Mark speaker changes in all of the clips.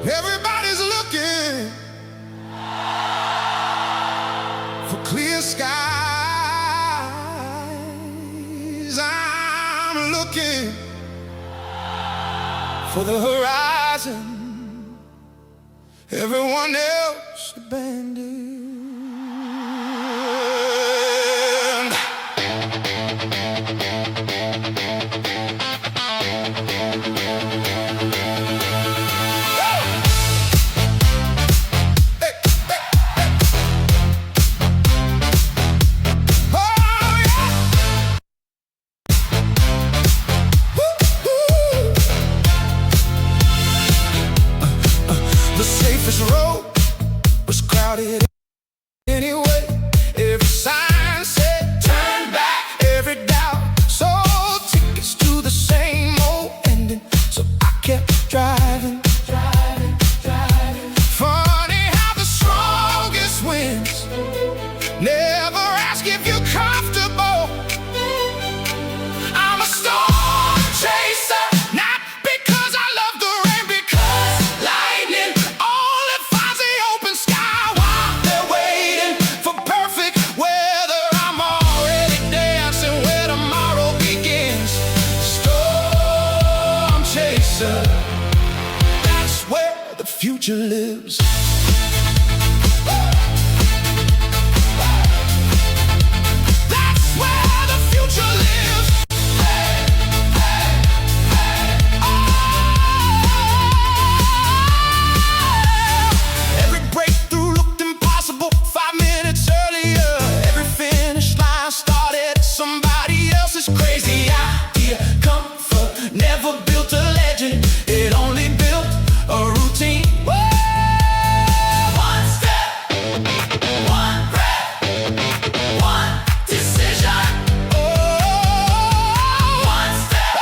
Speaker 1: Everybody's looking for clear skies. I'm looking for the horizon. Everyone else abandoned. The safest road was crowded anyway. Every sign said turn back, every doubt sold tickets to the same old ending. So I kept driving. Funny how the strongest wins. Never ask if you're comfortable. I'm a storm chaser, not because I love the rain, because lightning only finds the open sky while they're waiting for perfect weather. I'm already dancing where tomorrow begins. Storm chaser, that's where the future lives. That's where the future lives. Every breakthrough looked impossible 5 minutes earlier. Every finish line started somebody else's crazy idea. Comfort never built a legend, it only built a routine. One step, one breath, one decision. One step,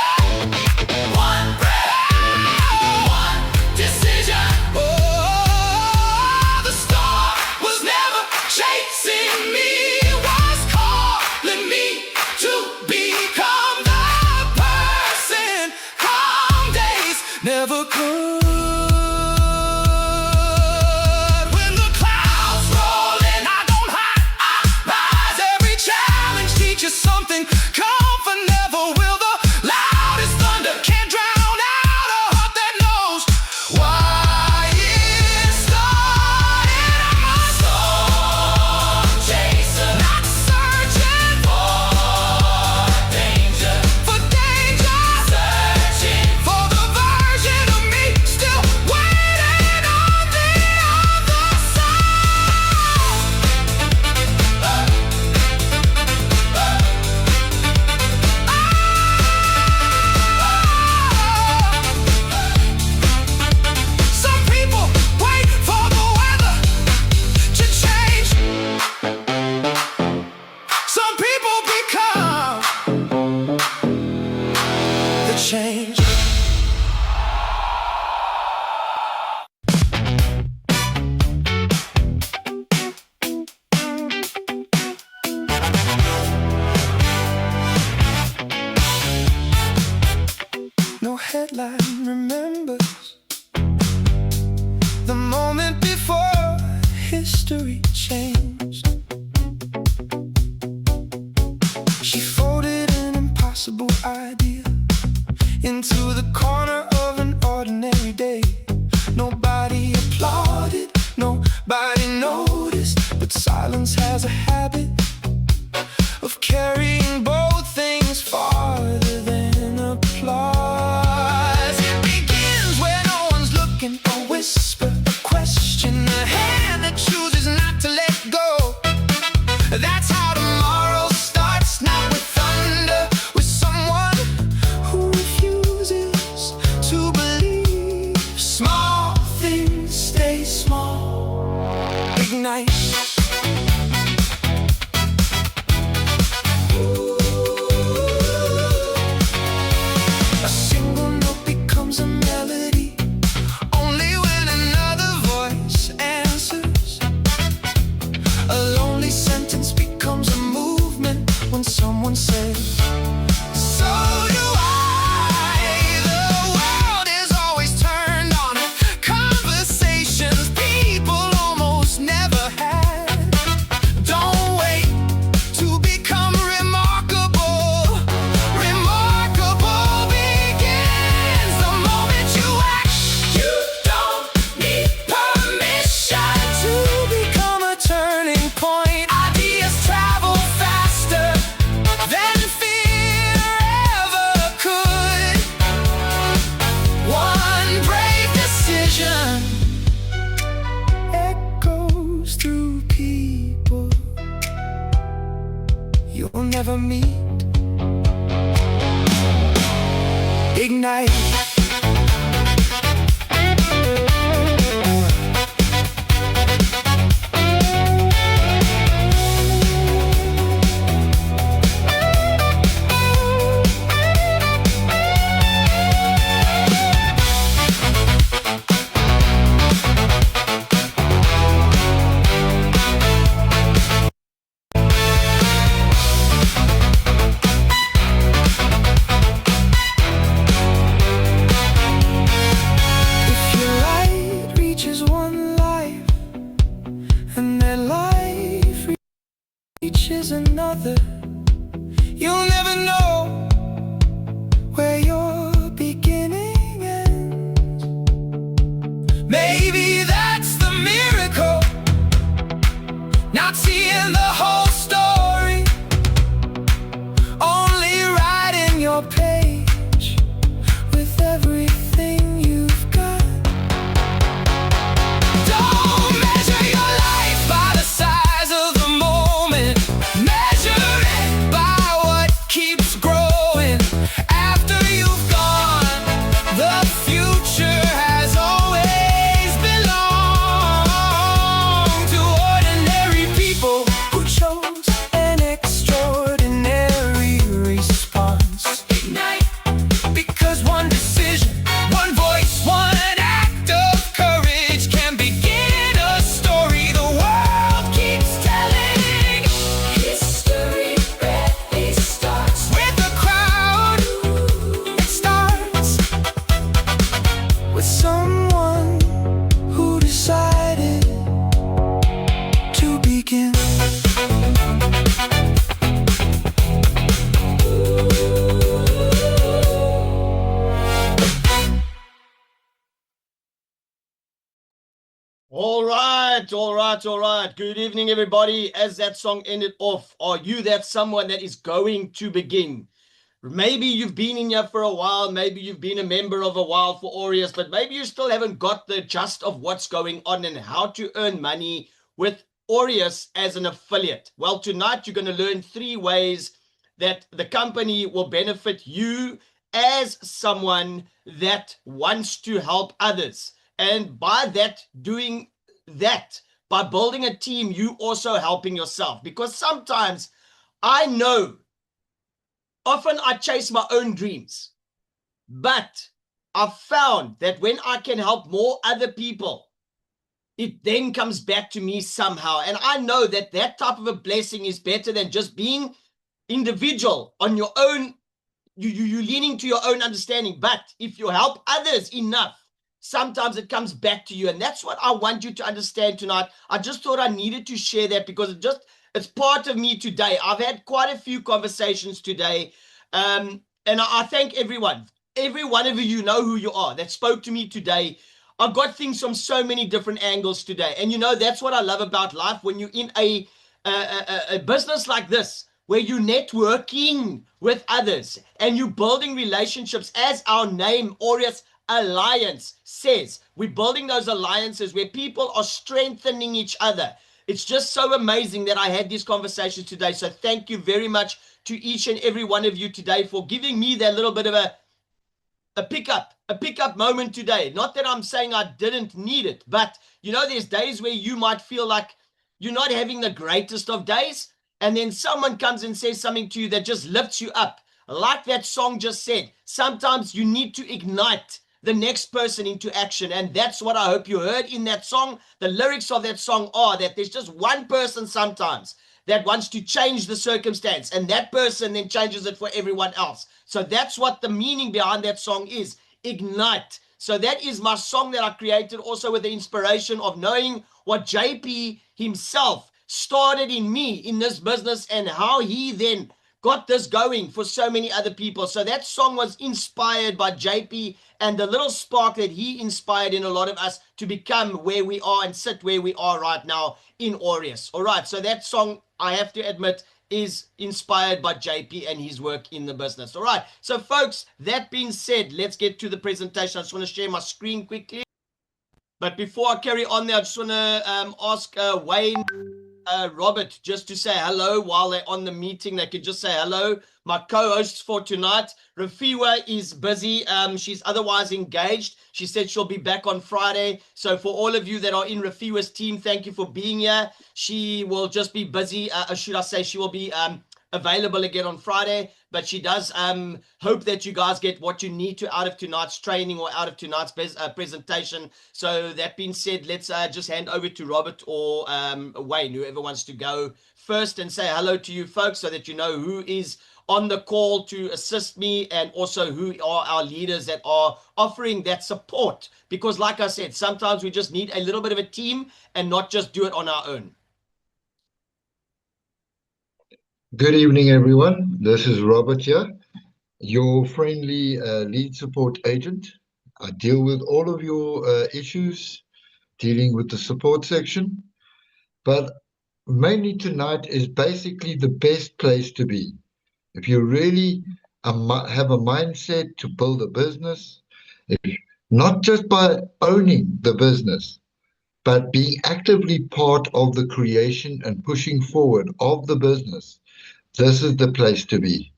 Speaker 1: one breath, one decision. The star was never chasing me, it was calling me to become the person calm days never could. When the clouds roll in, I don't hide, I rise. Every challenge teaches something. Comfort never will. The loudest thunder can't drown out a heart that knows why it started. I'm a storm chaser, not searching for danger, searching for the version of me still waiting on the other side. Some people wait for the weather to change. Some people become the change. No headline remembers the moment before history changed. She folded an impossible idea into the corner of an ordinary day. Nobody applauded, nobody noticed, but silence has a habit of carrying both things farther than applause. It begins where no one's looking, a whisper, a question, a hand that chooses not to let go. That's how tomorrow starts, not with thunder, with someone who refuses to believe. Small things stay small. Ignite. A single note becomes a melody only when another voice answers. A lonely sentence becomes a movement when someone says, so do I. The world is always turned on. Comfort there's another. You'll never know where your beginning ends. Maybe that's the miracle, not seeing the whole story, only writing your page with everything you've got. Don't measure your life by the size of the moment. Measure it by what keeps growing after you've gone. The future has always belonged to ordinary people who chose an extraordinary response. Ignite, because one decision, one voice, one act of courage can begin a story the world keeps telling. History rarely starts with a crowd. It starts with someone who decided to begin.
Speaker 2: All right, all right, all right. Good evening, everybody. As that song ended off, are you that someone that is going to begin? Maybe you've been in here for a while, maybe you've been a member of a while for Aureus, but maybe you still haven't got the gist of what's going on and how to earn money with Aureus as an affiliate. Well, tonight you're going to learn 3 ways that the company will benefit you as someone that wants to help others. And by that, doing that, by building a team, you also helping yourself. Because sometimes I know, often I chase my own dreams, but I've found that when I can help more other people, it then comes back to me somehow. And I know that that type of a blessing is better than just being individual on your own. You leaning to your own understanding. But if you help others enough, sometimes it comes back to you. And that's what I want you to understand tonight. I just thought I needed to share that because it's part of me today. I've had quite a few conversations today. And I thank everyone. Every one of you know who you are that spoke to me today. I got things from so many different angles today. And that's what I love about life. When you're in a business like this, where you're networking with others and you're building relationships, as our name, Aureus Alliance, says. We're building those alliances where people are strengthening each other. It's just so amazing that I had these conversations today. So thank you very much to each and every one of you today for giving me that little bit of a pickup moment today. Not that I'm saying I didn't need it, but there's days where you might feel like you're not having the greatest of days, and then someone comes and says something to you that just lifts you up. Like that song just said, sometimes you need to ignite the next person into action. And that's what I hope you heard in that song. The lyrics of that song are that there's just one person sometimes that wants to change the circumstance, and that person then changes it for everyone else. So that's what the meaning behind that song is, ignite. So that is my song that I created also with the inspiration of knowing what JP himself started in me in this business and how he then got this going for so many other people. So that song was inspired by JP and the little spark that he inspired in a lot of us to become where we are and sit where we are right now in Aureus. All right, so that song, I have to admit, is inspired by JP and his work in the business. All right, so folks, that being said, let's get to the presentation. I just want to share my screen quickly. But before I carry on there, I just want to ask Wayne, Robert, just to say hello while they're on the meeting. They could just say hello. My co-hosts for tonight, Rafiwa, is busy. She's otherwise engaged. She said she'll be back on Friday. So for all of you that are in Rafiwa's team, thank you for being here. She will just be busy. Should I say she will be available again on Friday, but she does hope that you guys get what you need to out of tonight's training or out of tonight's presentation. So that being said, let's just hand over to Robert or Wayne, whoever wants to go first, and say hello to you folks so that you know who is on the call to assist me and also who are our leaders that are offering that support. Because like I said, sometimes we just need a little bit of a team and not just do it on our own.
Speaker 3: Good evening, everyone. This is Robert here, your friendly lead support agent. I deal with all of your issues dealing with the support section, but mainly tonight is basically the best place to be. If you really have a mindset to build a business, if, not just by owning the business, but being actively part of the creation and pushing forward of the business, this is the place to be.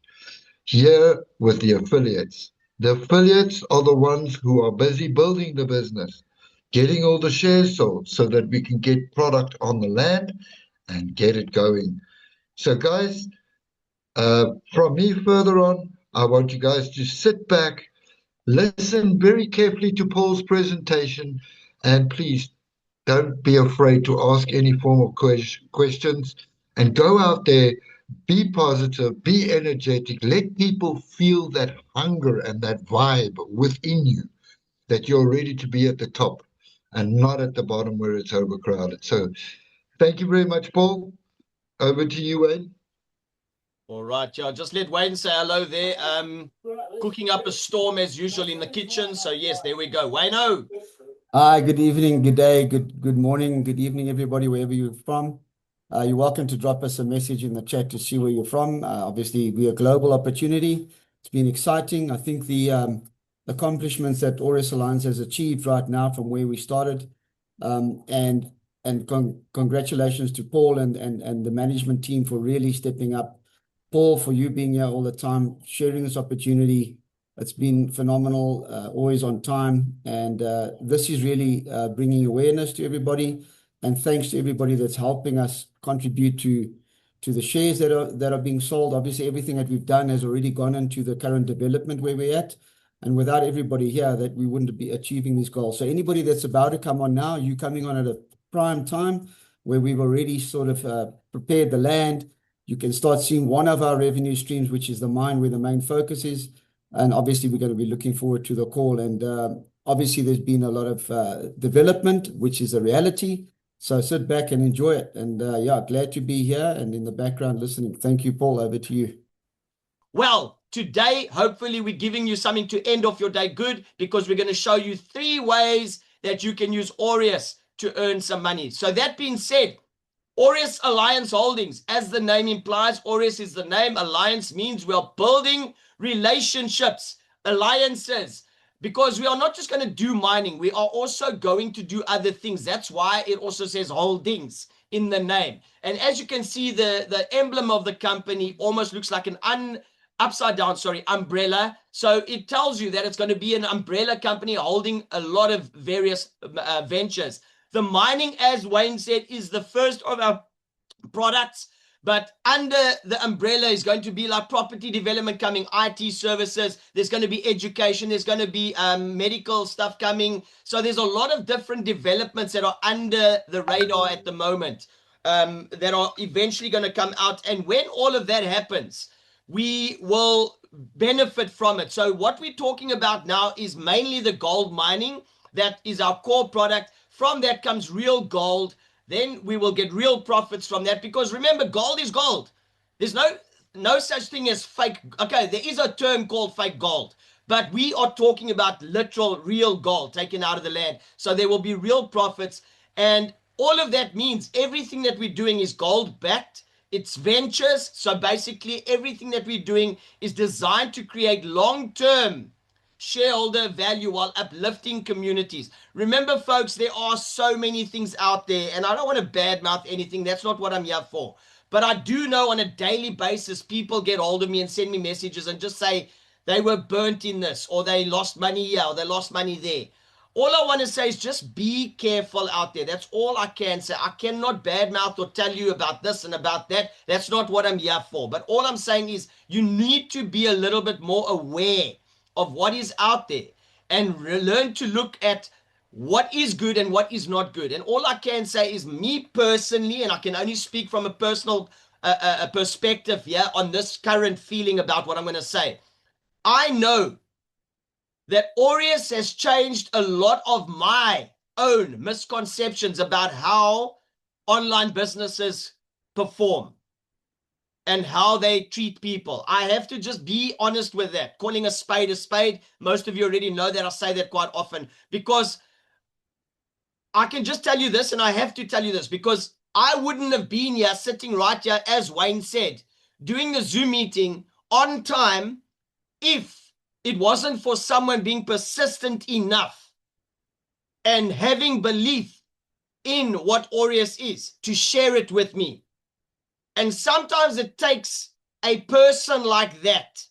Speaker 3: Here with the affiliates. The affiliates are the ones who are busy building the business, getting all the shares sold so that we can get product on the land and get it going. So, guys, from me further on, I want you guys to sit back, listen very carefully to Paul's presentation, and please don't be afraid to ask any form of questions and go out there, be positive, be energetic, let people feel that hunger and that vibe within you that you're ready to be at the top and not at the bottom where it's overcrowded. So thank you very much, Paul. Over to you, Wayne.
Speaker 2: All right, yeah, just let Wayne say hello there. Cooking up a storm as usual in the kitchen. So yes, there we go. Wayne-o.
Speaker 4: Hi, good evening, good day, good morning, good evening, everybody, wherever you're from. You're welcome to drop us a message in the chat to see where you're from. Obviously, we're a global opportunity. It's been exciting. I think the accomplishments that Aureus Alliance has achieved right now from where we started, and congratulations to Paul and the management team for really stepping up. Paul, for you being here all the time, sharing this opportunity. It's been phenomenal, always on time. And this is really bringing awareness to everybody. And thanks to everybody that's helping us contribute to the shares that are being sold. Obviously, everything that we've done has already gone into the current development where we're at. And without everybody here, that we wouldn't be achieving these goals. So anybody that's about to come on now, you coming on at a prime time where we've already sort of prepared the land. You can start seeing one of our revenue streams, which is the mine, where the main focus is. And obviously, we're going to be looking forward to the call. And obviously, there's been a lot of development, which is a reality. So sit back and enjoy it. And yeah, glad to be here and in the background listening. Thank you, Paul. Over to you.
Speaker 2: Well, today, hopefully, we're giving you something to end off your day good, because we're going to show you 3 ways that you can use Aureus to earn some money. So that being said, Aureus Alliance Holdings, as the name implies, Aureus is the name. Alliance means we are building relationships, alliances, because we are not just going to do mining. We are also going to do other things. That's why it also says holdings in the name. And as you can see, the emblem of the company almost looks like an upside down, umbrella. So it tells you that it's going to be an umbrella company holding a lot of various ventures. The mining, as Wayne said, is the first of our products, but under the umbrella is going to be like property development coming, IT services, there's going to be education, there's going to be medical stuff coming. So there's a lot of different developments that are under the radar at the moment, that are eventually going to come out. And when all of that happens, we will benefit from it. So what we're talking about now is mainly the gold mining. That is our core product. From that comes real gold. Then we will get real profits from that, because remember, gold is gold. There's no such thing as fake. Okay, there is a term called fake gold, but we are talking about literal real gold taken out of the land. So there will be real profits. And all of that means everything that we're doing is gold backed. It's ventures. So basically everything that we're doing is designed to create long-term shareholder value while uplifting communities. Remember, folks, there are so many things out there, and I don't want to badmouth anything. That's not what I'm here for. But I do know on a daily basis, people get hold of me and send me messages and just say they were burnt in this, or they lost money here, or they lost money there. All I want to say is just be careful out there. That's all I can say. I cannot badmouth or tell you about this and about that. That's not what I'm here for. But all I'm saying is you need to be a little bit more aware of what is out there and learn to look at what is good and what is not good. And all I can say is, me personally, and I can only speak from a personal perspective here on this current feeling about what I'm going to say. I know that Aureus has changed a lot of my own misconceptions about how online businesses perform. and how they treat people. I have to just be honest with that. Calling a spade a spade. Most of you already know that I say that quite often, because I can just tell you this, and I have to tell you this, because I wouldn't have been here, sitting right here, as Wayne said, doing the Zoom meeting on time, if it wasn't for someone being persistent enough and having belief in what Aureus is to share it with me. And sometimes it takes a person like that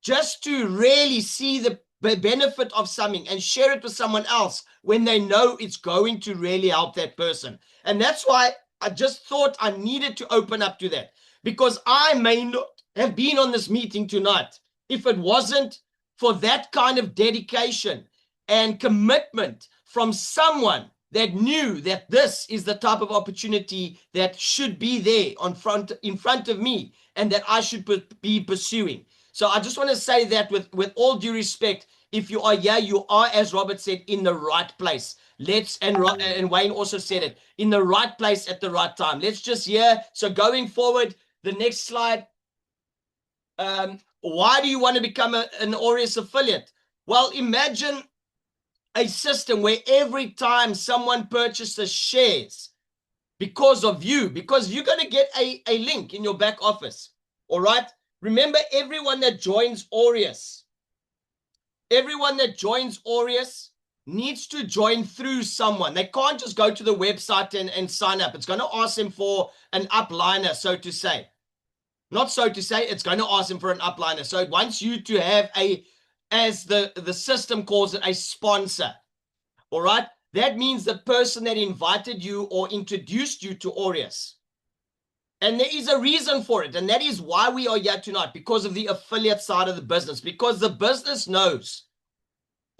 Speaker 2: just to really see the benefit of something and share it with someone else when they know it's going to really help that person. And that's why I just thought I needed to open up to that, because I may not have been on this meeting tonight if it wasn't for that kind of dedication and commitment from someone that knew that this is the type of opportunity that should be there in front of me, and that I should be pursuing. So I just want to say that with all due respect, if you are here, you are, as Robert said, in the right place. And Wayne also said it, in the right place at the right time. Let's just hear. So going forward, the next slide. Why do you want to become an Aureus affiliate? Well, imagine a system where every time someone purchases shares because of you, because you're going to get a link in your back office. All right. Remember, everyone that joins Aureus needs to join through someone. They can't just go to the website and sign up. It's going to ask them for an upliner, so to say. Not so to say, it's going to ask them for an upliner. So it wants you to have as the system calls it, a sponsor. All right. That means the person that invited you or introduced you to Aureus. And there is a reason for it. And that is why we are here tonight, because of the affiliate side of the business, because the business knows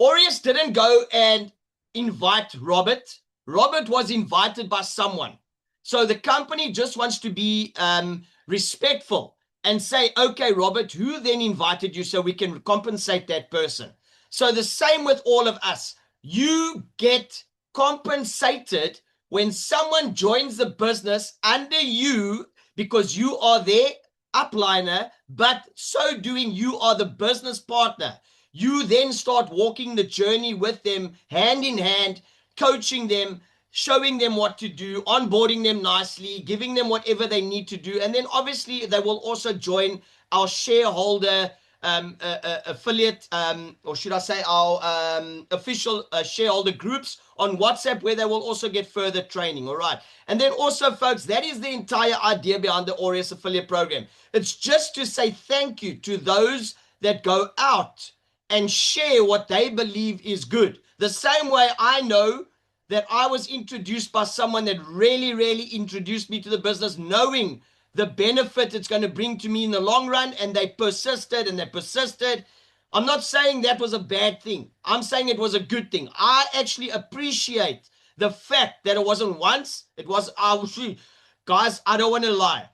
Speaker 2: Aureus didn't go and invite Robert. Robert was invited by someone. So the company just wants to be respectful and say, okay, Robert, who then invited you, so we can compensate that person. So the same with all of us. You get compensated when someone joins the business under you, because you are their upliner, but so doing, you are the business partner. You then start walking the journey with them, hand in hand, coaching them, showing them what to do, onboarding them nicely, giving them whatever they need to do. And then obviously they will also join our shareholder affiliate, or should I say our official shareholder groups on WhatsApp, where they will also get further training. All right. And then also, folks, that is the entire idea behind the Aureus affiliate program. It's just to say thank you to those that go out and share what they believe is good. The same way I know that I was introduced by someone that really introduced me to the business, knowing the benefit it's going to bring to me in the long run, and they persisted and they persisted. I'm not saying that was a bad thing. I'm saying it was a good thing. I actually appreciate the fact that it wasn't once, it was, guys, I don't want to lie.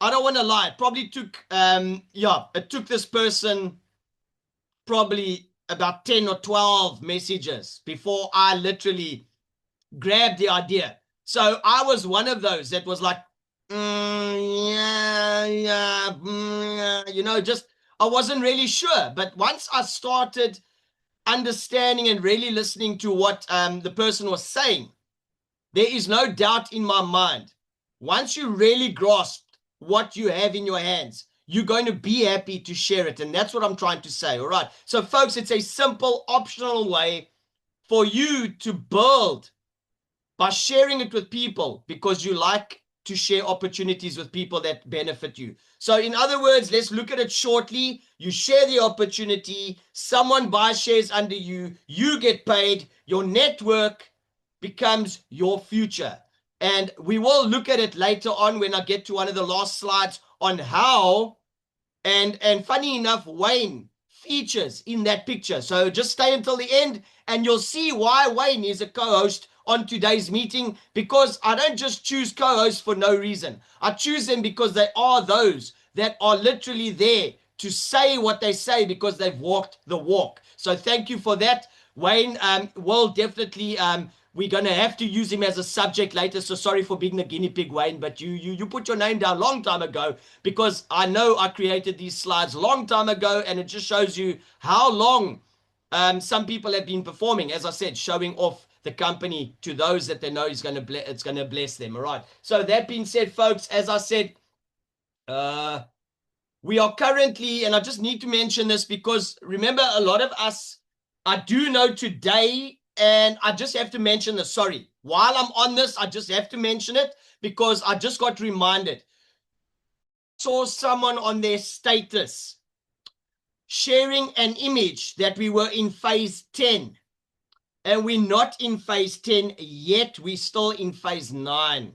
Speaker 2: It probably took, it took this person probably about 10 or 12 messages before I literally grabbed the idea. So I was one of those that was like, just, I wasn't really sure. But once I started understanding and really listening to what the person was saying, there is no doubt in my mind, once you really grasp what you have in your hands, you're going to be happy to share it. And that's what I'm trying to say. All right. So folks, it's a simple optional way for you to build by sharing it with people, because you like to share opportunities with people that benefit you. So in other words, let's look at it shortly. You share the opportunity, someone buys shares under you, you get paid, your network becomes your future. And we will look at it later on when I get to one of the last slides on how, and funny enough, Wayne features in that picture. So just stay until the end and you'll see why Wayne is a co-host on today's meeting, because I don't just choose co-hosts for no reason. I choose them because they are those that are literally there to say what they say, because they've walked the walk. So thank you for that. Wayne will definitely we're going to have to use him as a subject later. So sorry for being the guinea pig, Wayne, but you put your name down long time ago, because I know I created these slides long time ago, and it just shows you how long some people have been performing, as I said, showing off the company to those that they know it's going to bless them. All right. So that being said, folks, as I said, we are currently, and I just need to mention this because remember, a lot of us, I do know today, and I just have to mention this. Sorry, while I'm on this, I just have to mention it because I just got reminded. Saw someone on their status sharing an image that we were in phase 10, and we're not in phase 10 yet. We're still in phase 9.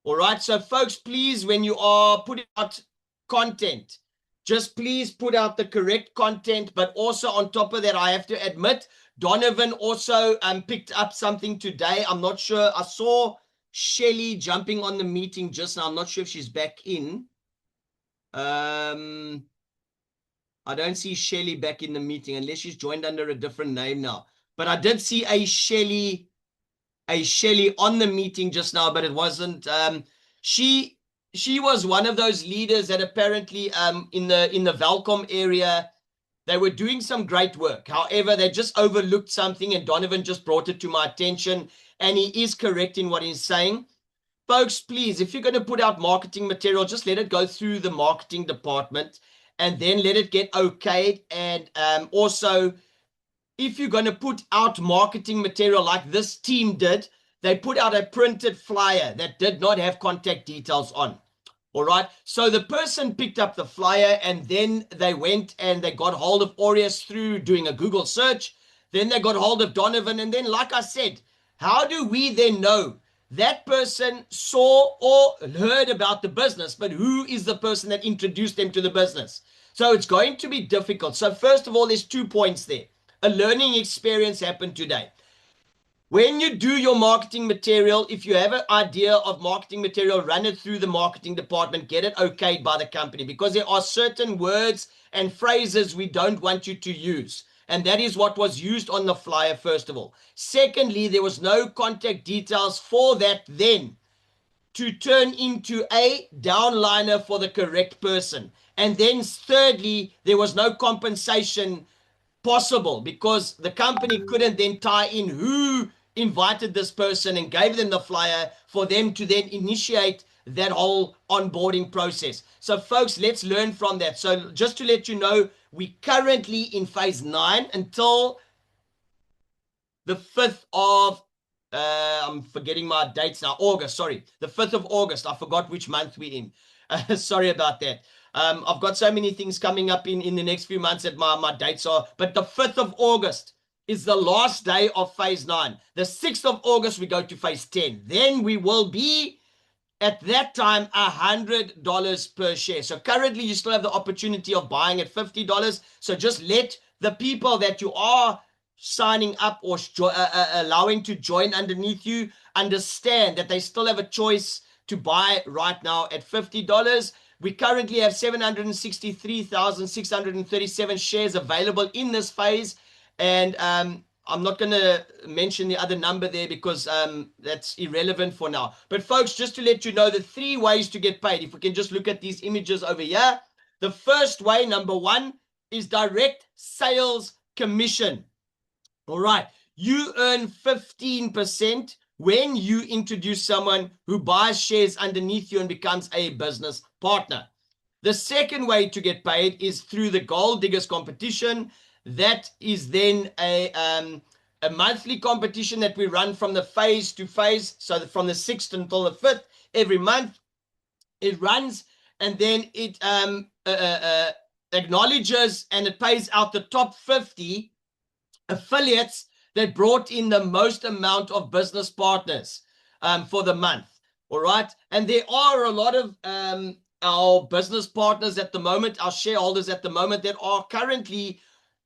Speaker 2: All right. So folks, please, when you are putting out content, just please put out the correct content. But also on top of that, I have to admit, Donovan also picked up something today. I'm not sure. I saw Shelly jumping on the meeting just now. I'm not sure if she's back in. I don't see Shelly back in the meeting unless she's joined under a different name now. But I did see a Shelly on the meeting just now, but it wasn't. She was one of those leaders that apparently in the Valcom area, they were doing some great work. However, they just overlooked something, and Donovan just brought it to my attention, and he is correct in what he's saying. Folks, please, if you're going to put out marketing material, just let it go through the marketing department and then let it get okayed. And also, if you're going to put out marketing material like this team did, they put out a printed flyer that did not have contact details on. All right. So the person picked up the flyer, and then they went and they got hold of Aureus through doing a Google search. Then they got hold of Donovan. And then, like I said, how do we then know that person saw or heard about the business, but who is the person that introduced them to the business? So it's going to be difficult. So first of all, there's 2 points there. A learning experience happened today. When you do your marketing material, if you have an idea of marketing material, run it through the marketing department, get it okayed by the company, because there are certain words and phrases we don't want you to use. And that is what was used on the flyer, first of all. Secondly, there was no contact details for that then to turn into a downliner for the correct person. And then thirdly, there was no compensation possible because the company couldn't then tie in who invited this person and gave them the flyer for them to then initiate that whole onboarding process. So folks, let's learn from that. So just to let you know, we currently in phase 9 until the 5th of, I'm forgetting my dates now, August, sorry, the 5th of August. I forgot which month we're in. Sorry about that. I've got so many things coming up in the next few months that my dates are, but the 5th of August is the last day of phase 9. The 6th of August, we go to phase 10. Then we will be at that time $100 per share. So currently you still have the opportunity of buying at $50. So just let the people that you are signing up or allowing to join underneath you understand that they still have a choice to buy right now at $50. We currently have 763,637 shares available in this phase. And I'm not going to mention the other number there because that's irrelevant for now. But folks, just to let you know, the 3 ways to get paid, if we can just look at these images over here. The first way, number 1, is direct sales commission. All right. You earn 15% when you introduce someone who buys shares underneath you and becomes a business partner. The second way to get paid is through the Gold Diggers competition. That is then a monthly competition that we run from the phase to phase. So from the 6th until the 5th, every month it runs, and then it acknowledges and it pays out the top 50 affiliates that brought in the most amount of business partners for the month. All right. And there are a lot of our business partners at the moment, our shareholders at the moment, that are currently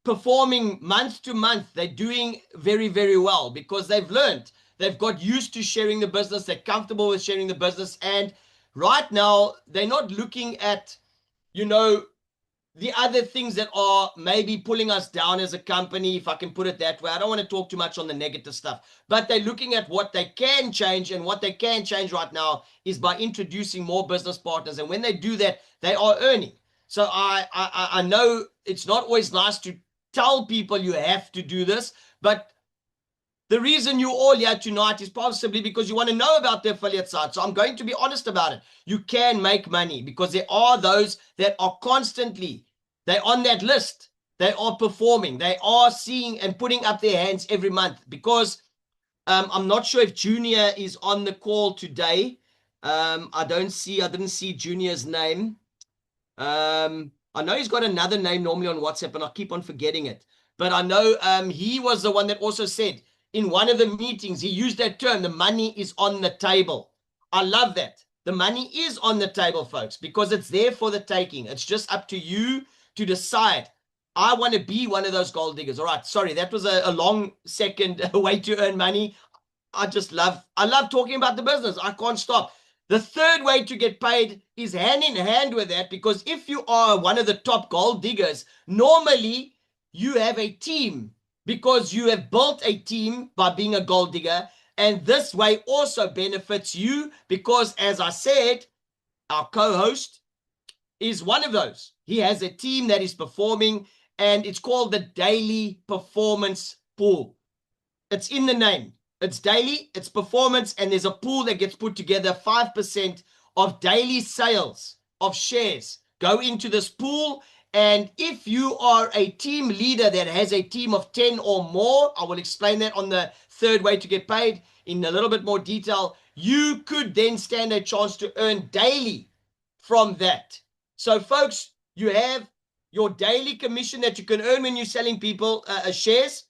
Speaker 2: performing month to month. They're doing very, very well because they've learned, they've got used to sharing the business, they're comfortable with sharing the business. And right now they're not looking at, the other things that are maybe pulling us down as a company, if I can put it that way. I don't want to talk too much on the negative stuff, but they're looking at what they can change, and what they can change right now is by introducing more business partners. And when they do that, they are earning. So I know it's not always nice to tell people you have to do this, but the reason you're all here tonight is possibly because you want to know about the affiliate side. So I'm going to be honest about it. You can make money because there are those that are constantly, they're on that list. They are performing. They are seeing and putting up their hands every month. Because I'm not sure if Junior is on the call today. I didn't see Junior's name. I know he's got another name normally on WhatsApp, and I keep on forgetting it. But I know he was the one that also said, in one of the meetings, he used that term, the money is on the table. I love that. The money is on the table, folks, because it's there for the taking. It's just up to you to decide. I want to be one of those gold diggers. All right. Sorry, that was a long second way to earn money. I love talking about the business. I can't stop. The third way to get paid is hand in hand with that, because if you are one of the top gold diggers, normally you have a team, because you have built a team by being a gold digger. And this way also benefits you because, as I said, our co-host is one of those. He has a team that is performing, and it's called the Daily Performance Pool. It's in the name. It's daily, it's performance, and there's a pool that gets put together. 5% of daily sales of shares go into this pool. And if you are a team leader that has a team of 10 or more, I will explain that on the third way to get paid in a little bit more detail. You could then stand a chance to earn daily from that. So folks, you have your daily commission that you can earn when you're selling people shares.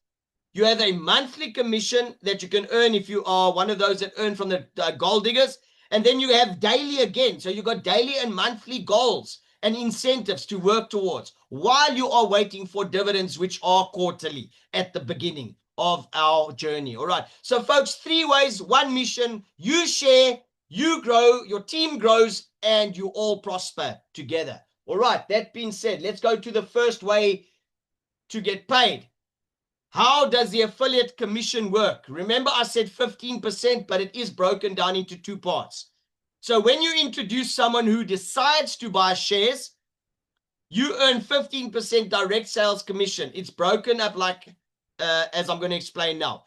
Speaker 2: You have a monthly commission that you can earn if you are one of those that earn from the gold diggers. And then you have daily again. So you've got daily and monthly goals and incentives to work towards while you are waiting for dividends, which are quarterly at the beginning of our journey. All right. So folks, 3 ways, 1 mission: you share, you grow, your team grows, and you all prosper together. All right. That being said, let's go to the first way to get paid. How does the affiliate commission work? Remember, I said 15%, but it is broken down into 2 parts. So when you introduce someone who decides to buy shares, you earn 15% direct sales commission. It's broken up like, as I'm going to explain now.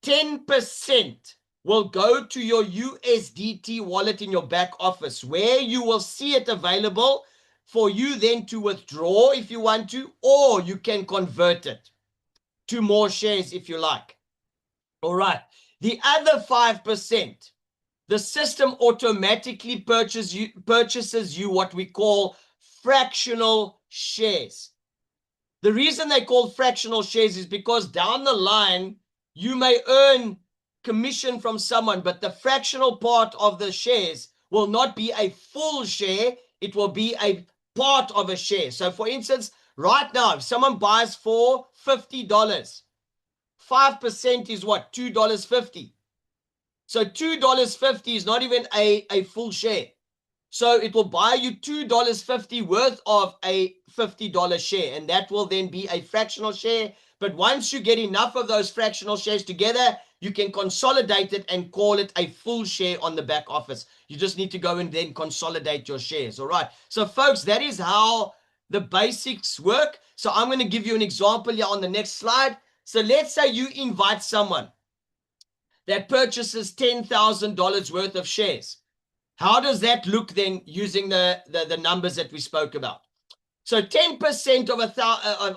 Speaker 2: 10% will go to your USDT wallet in your back office, where you will see it available for you then to withdraw if you want to, or you can convert it to more shares if you like. All right. The other 5%, the system automatically purchases you what we call fractional shares. The reason they call fractional shares is because down the line, you may earn commission from someone, but the fractional part of the shares will not be a full share. It will be a part of a share. So for instance, right now, if someone buys for $50, 5% is what? $2.50. So $2.50 is not even a full share. So it will buy you $2.50 worth of a $50 share, and that will then be a fractional share. But once you get enough of those fractional shares together, you can consolidate it and call it a full share on the back office. You just need to go and then consolidate your shares. All right. So folks, that is how the basics work. So I'm going to give you an example here on the next slide. So let's say you invite someone that purchases $10,000 worth of shares. How does that look then using the numbers that we spoke about? So 10%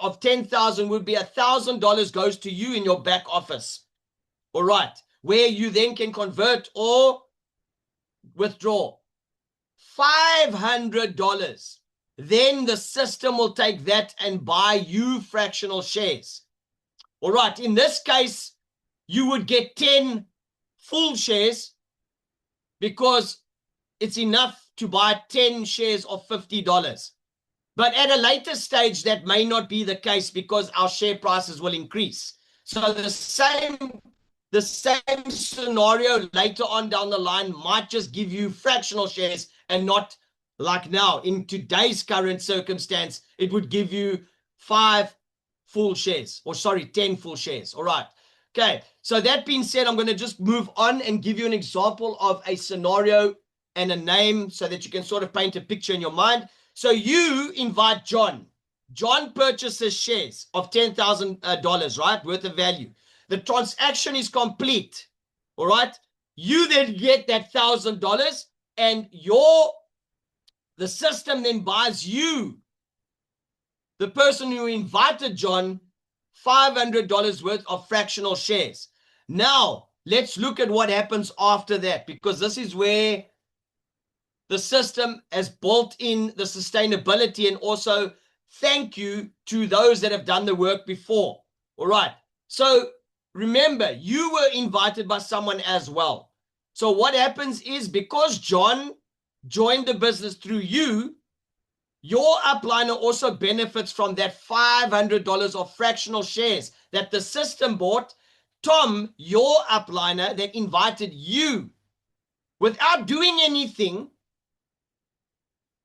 Speaker 2: of 10,000 would be $1,000 goes to you in your back office. All right. Where you then can convert or withdraw. $500. Then the system will take that and buy you fractional shares. All right. In this case, you would get 10 full shares because it's enough to buy 10 shares of $50. But at a later stage, that may not be the case because our share prices will increase. So the same scenario later on down the line might just give you fractional shares and not like now, in today's current circumstance, it would give you 5 full shares, or sorry, 10 full shares. All right. Okay. So that being said, I'm going to just move on and give you an example of a scenario and a name so that you can sort of paint a picture in your mind. So you invite John. John purchases shares of $10,000, right, worth of value. The transaction is complete. All right. You then get that $1,000, and the system then buys you, the person who invited John, $500 worth of fractional shares. Now, let's look at what happens after that, because this is where the system has built in the sustainability and also thank you to those that have done the work before. All right. So remember, you were invited by someone as well. So what happens is, because John joined the business through you, your upliner also benefits from that $500 of fractional shares that the system bought. Tom, your upliner that invited you, without doing anything,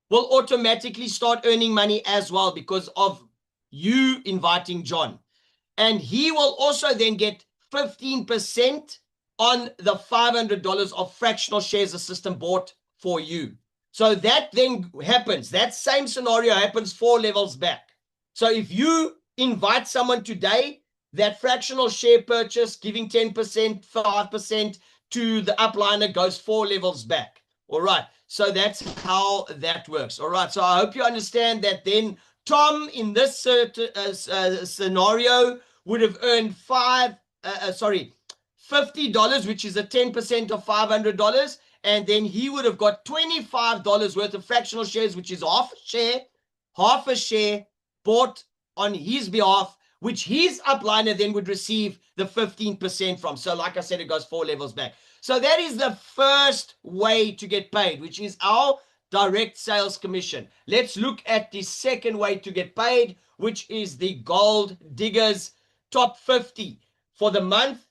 Speaker 2: will automatically start earning money as well because of you inviting John. And he will also then get 15% on the $500 of fractional shares the system bought for you. So that then happens. That same scenario happens 4 levels back. So if you invite someone today, that fractional share purchase giving 10%, 5% to the upliner goes 4 levels back. All right. So that's how that works. All right. So I hope you understand that then Tom in this scenario would have earned $50, which is a 10% of $500. And then he would have got $25 worth of fractional shares, which is half a share bought on his behalf, which his upliner then would receive the 15% from. So like I said, it goes 4 levels back. So that is the first way to get paid, which is our direct sales commission. Let's look at the second way to get paid, which is the Gold Diggers Top 50 for the month.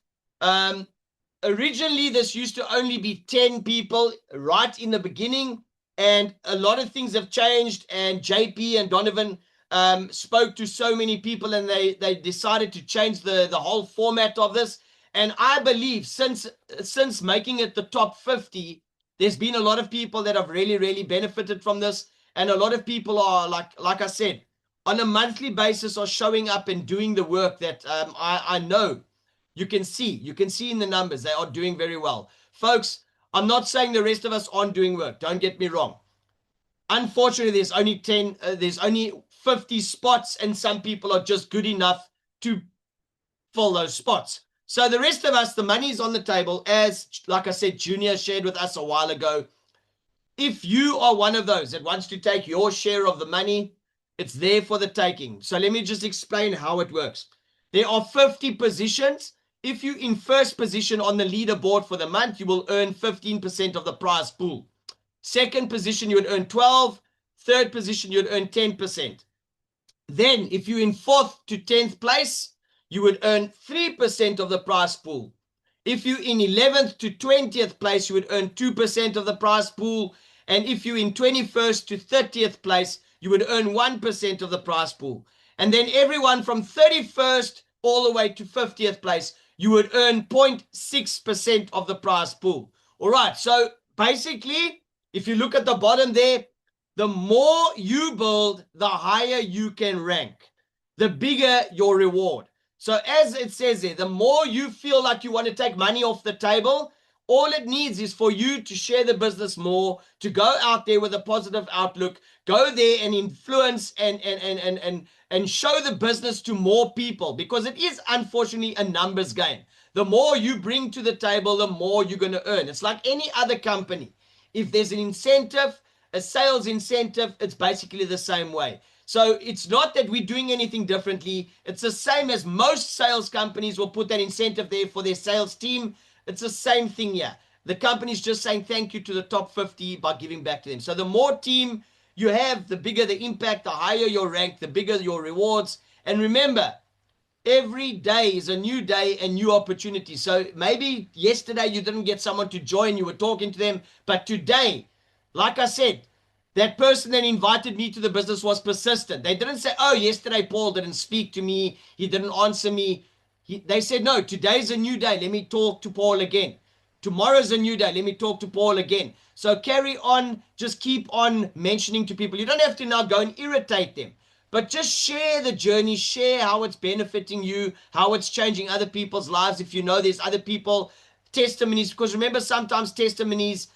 Speaker 2: Originally, this used to only be 10 people right in the beginning, and a lot of things have changed, and JP and Donovan spoke to so many people, and they decided to change the whole format of this. And I believe since making it the top 50, there's been a lot of people that have really, really benefited from this, and a lot of people are, like I said, on a monthly basis are showing up and doing the work that I know. You can see in the numbers, they are doing very well. Folks, I'm not saying the rest of us aren't doing work. Don't get me wrong. Unfortunately, there's only 50 spots, and some people are just good enough to fill those spots. So the rest of us, the money's on the table, as, like I said, Junior shared with us a while ago. If you are one of those that wants to take your share of the money, it's there for the taking. So let me just explain how it works. There are 50 positions. If you're in first position on the leaderboard for the month, you will earn 15% of the prize pool. Second position, you would earn 12. Third position, you'd earn 10%. Then, if you're in 4th to 10th place, you would earn 3% of the prize pool. If you're in 11th to 20th place, you would earn 2% of the prize pool. And if you're in 21st to 30th place, you would earn 1% of the prize pool. And then everyone from 31st all the way to 50th place, you would earn 0.6% of the prize pool. All right. So basically, if you look at the bottom there, the more you build, the higher you can rank, the bigger your reward. So as it says there, the more you feel like you want to take money off the table, all it needs is for you to share the business more, to go out there with a positive outlook, go there and influence and show the business to more people, because it is unfortunately a numbers game. The more you bring to the table, the more you're going to earn. It's like any other company. If there's an incentive, a sales incentive, it's basically the same way. So it's not that we're doing anything differently. It's the same as most sales companies will put that incentive there for their sales team. It's the same thing here. The company's just saying thank you to the top 50 by giving back to them. So the more team you have, the bigger the impact, the higher your rank, the bigger your rewards. And remember, every day is a new day and new opportunity. So maybe yesterday you didn't get someone to join, you were talking to them, but today, like I said, that person that invited me to the business was persistent. They didn't say, oh, yesterday Paul didn't speak to me, he didn't answer me. They said, no, today's a new day, let me talk to Paul again. Tomorrow's a new day, let me talk to Paul again. So carry on, just keep on mentioning to people. You don't have to now go and irritate them, but just share the journey, share how it's benefiting you, how it's changing other people's lives. If you know there's other people, testimonies, because remember, sometimes testimonies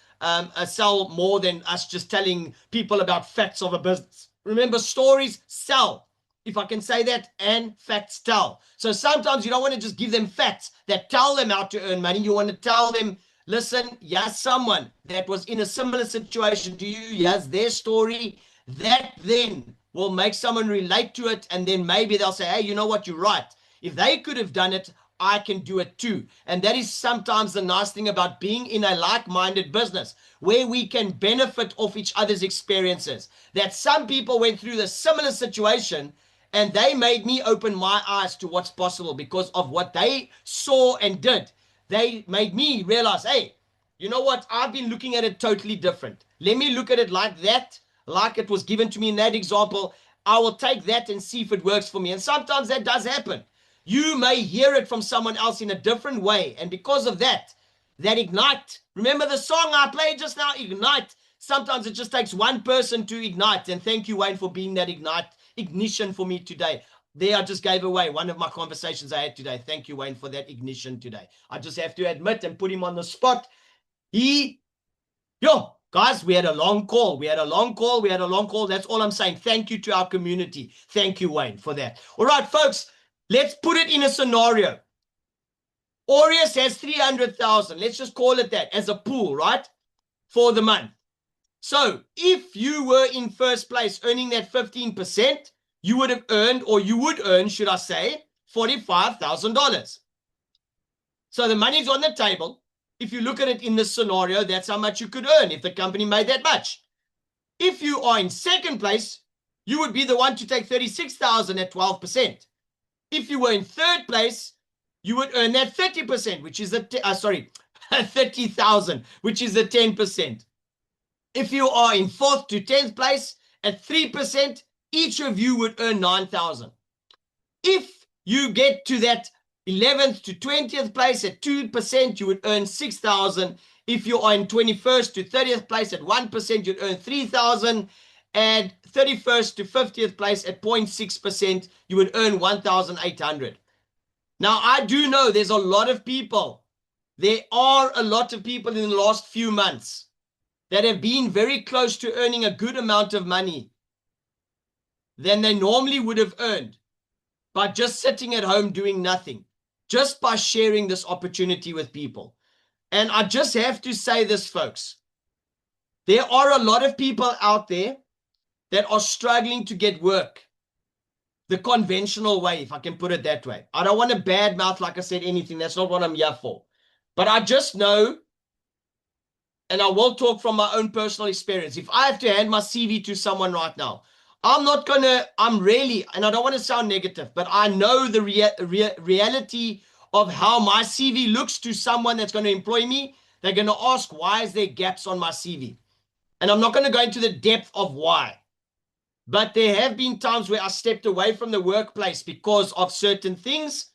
Speaker 2: sell more than us just telling people about facts of a business. Remember, stories sell, if I can say that, and facts tell. So sometimes you don't want to just give them facts that tell them how to earn money. You want to tell them, listen, yes, someone that was in a similar situation to you, yes, their story, that then will make someone relate to it, and then maybe they'll say, hey, you know what, you're right. If they could have done it, I can do it too. And that is sometimes the nice thing about being in a like-minded business, where we can benefit off each other's experiences. That some people went through the similar situation, and they made me open my eyes to what's possible because of what they saw and did. They made me realize, hey, you know what? I've been looking at it totally different. Let me look at it like that, like it was given to me in that example. I will take that and see if it works for me. And sometimes that does happen. You may hear it from someone else in a different way. And because of that, that ignite. Remember the song I played just now, Ignite. Sometimes it just takes one person to ignite. And thank you, Wayne, for being that ignition for me today. There, I just gave away one of my conversations I had today. Thank you, Wayne, for that ignition today. I just have to admit and put him on the spot. Guys, we had a long call. That's all I'm saying. Thank you to our community. Thank you, Wayne, for that. All right, folks, let's put it in a scenario. Aureus has 300,000. Let's just call it that as a pool, right? For the month. So if you were in first place earning that 15%, you would have earned, or you would earn, should I say, $45,000. So the money's on the table. If you look at it in this scenario, that's how much you could earn if the company made that much. If you are in second place, you would be the one to take 36,000 at 12%. If you were in third place, you would earn that 30%, which is 30,000, which is the 10%. If you are in fourth to 10th place at 3%, each of you would earn 9,000. If you get to that 11th to 20th place at 2%, you would earn 6,000. If you are in 21st to 30th place at 1%, you'd earn 3,000. And 31st to 50th place at 0.6%, you would earn 1,800. Now, I do know there's a lot of people. There are a lot of people in the last few months that have been very close to earning a good amount of money than they normally would have earned by just sitting at home doing nothing, just by sharing this opportunity with people. And I just have to say this, folks. There are a lot of people out there that are struggling to get work the conventional way, if I can put it that way. I don't want to badmouth, like I said, anything. That's not what I'm here for. But I just know, and I will talk from my own personal experience. If I have to hand my CV to someone right now, I'm really, and I don't want to sound negative, but I know the reality of how my CV looks to someone that's going to employ me. They're going to ask, why is there gaps on my CV? And I'm not going to go into the depth of why. But there have been times where I stepped away from the workplace because of certain things.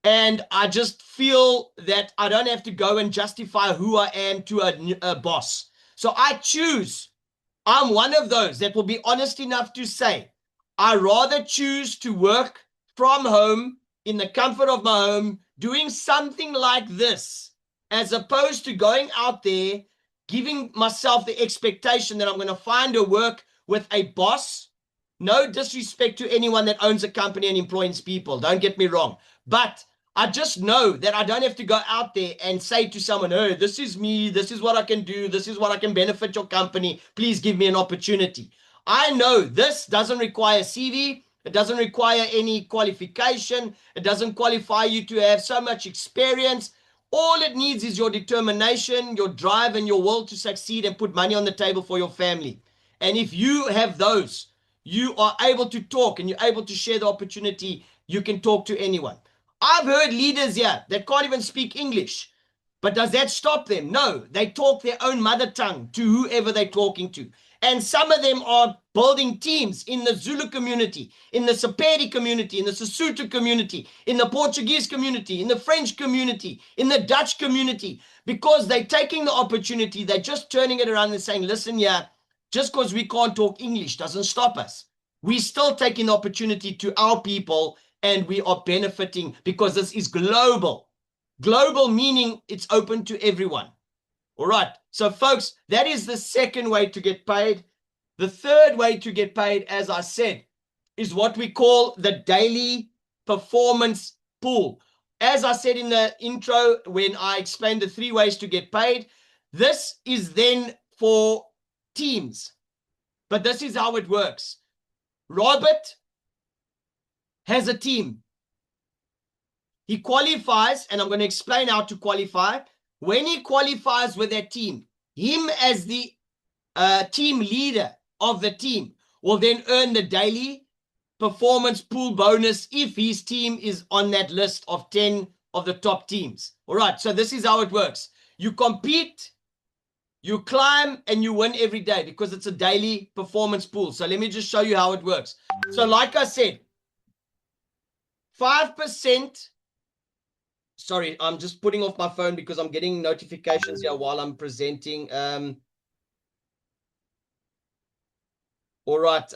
Speaker 2: And I just feel that I don't have to go and justify who I am to a boss. So I choose. I'm one of those that will be honest enough to say, I rather choose to work from home in the comfort of my home, doing something like this, as opposed to going out there, giving myself the expectation that I'm going to find a work with a boss. No disrespect to anyone that owns a company and employs people. Don't get me wrong. But I just know that I don't have to go out there and say to someone, hey, this is me, this is what I can do, this is what I can benefit your company, please give me an opportunity. I know this doesn't require CV, it doesn't require any qualification, it doesn't qualify you to have so much experience. All it needs is your determination, your drive, and your will to succeed and put money on the table for your family. And if you have those, you are able to talk and you're able to share the opportunity, you can talk to anyone. I've heard leaders here that can't even speak English. But does that stop them? No, they talk their own mother tongue to whoever they're talking to. And some of them are building teams in the Zulu community, in the Sepedi community, in the Sesotho community, in the Portuguese community, in the French community, in the Dutch community, because they're taking the opportunity, they're just turning it around and saying, listen, yeah, just because we can't talk English doesn't stop us. We're still taking the opportunity to our people, and we are benefiting because this is global. Global meaning it's open to everyone. All right. So, folks, that is the second way to get paid. The third way to get paid, as I said, is what we call the daily performance pool. As I said in the intro, when I explained the 3 ways to get paid, this is then for teams. But this is how it works. Robert has a team. He qualifies, and I'm going to explain how to qualify. When he qualifies with that team, him as the team leader of the team will then earn the daily performance pool bonus if his team is on that list of 10 of the top teams. All right, so this is how it works. You compete, you climb, and you win every day because it's a daily performance pool. So let me just show you how it works. So like I said, 5%. Sorry, I'm just putting off my phone because I'm getting notifications here while I'm presenting. All right.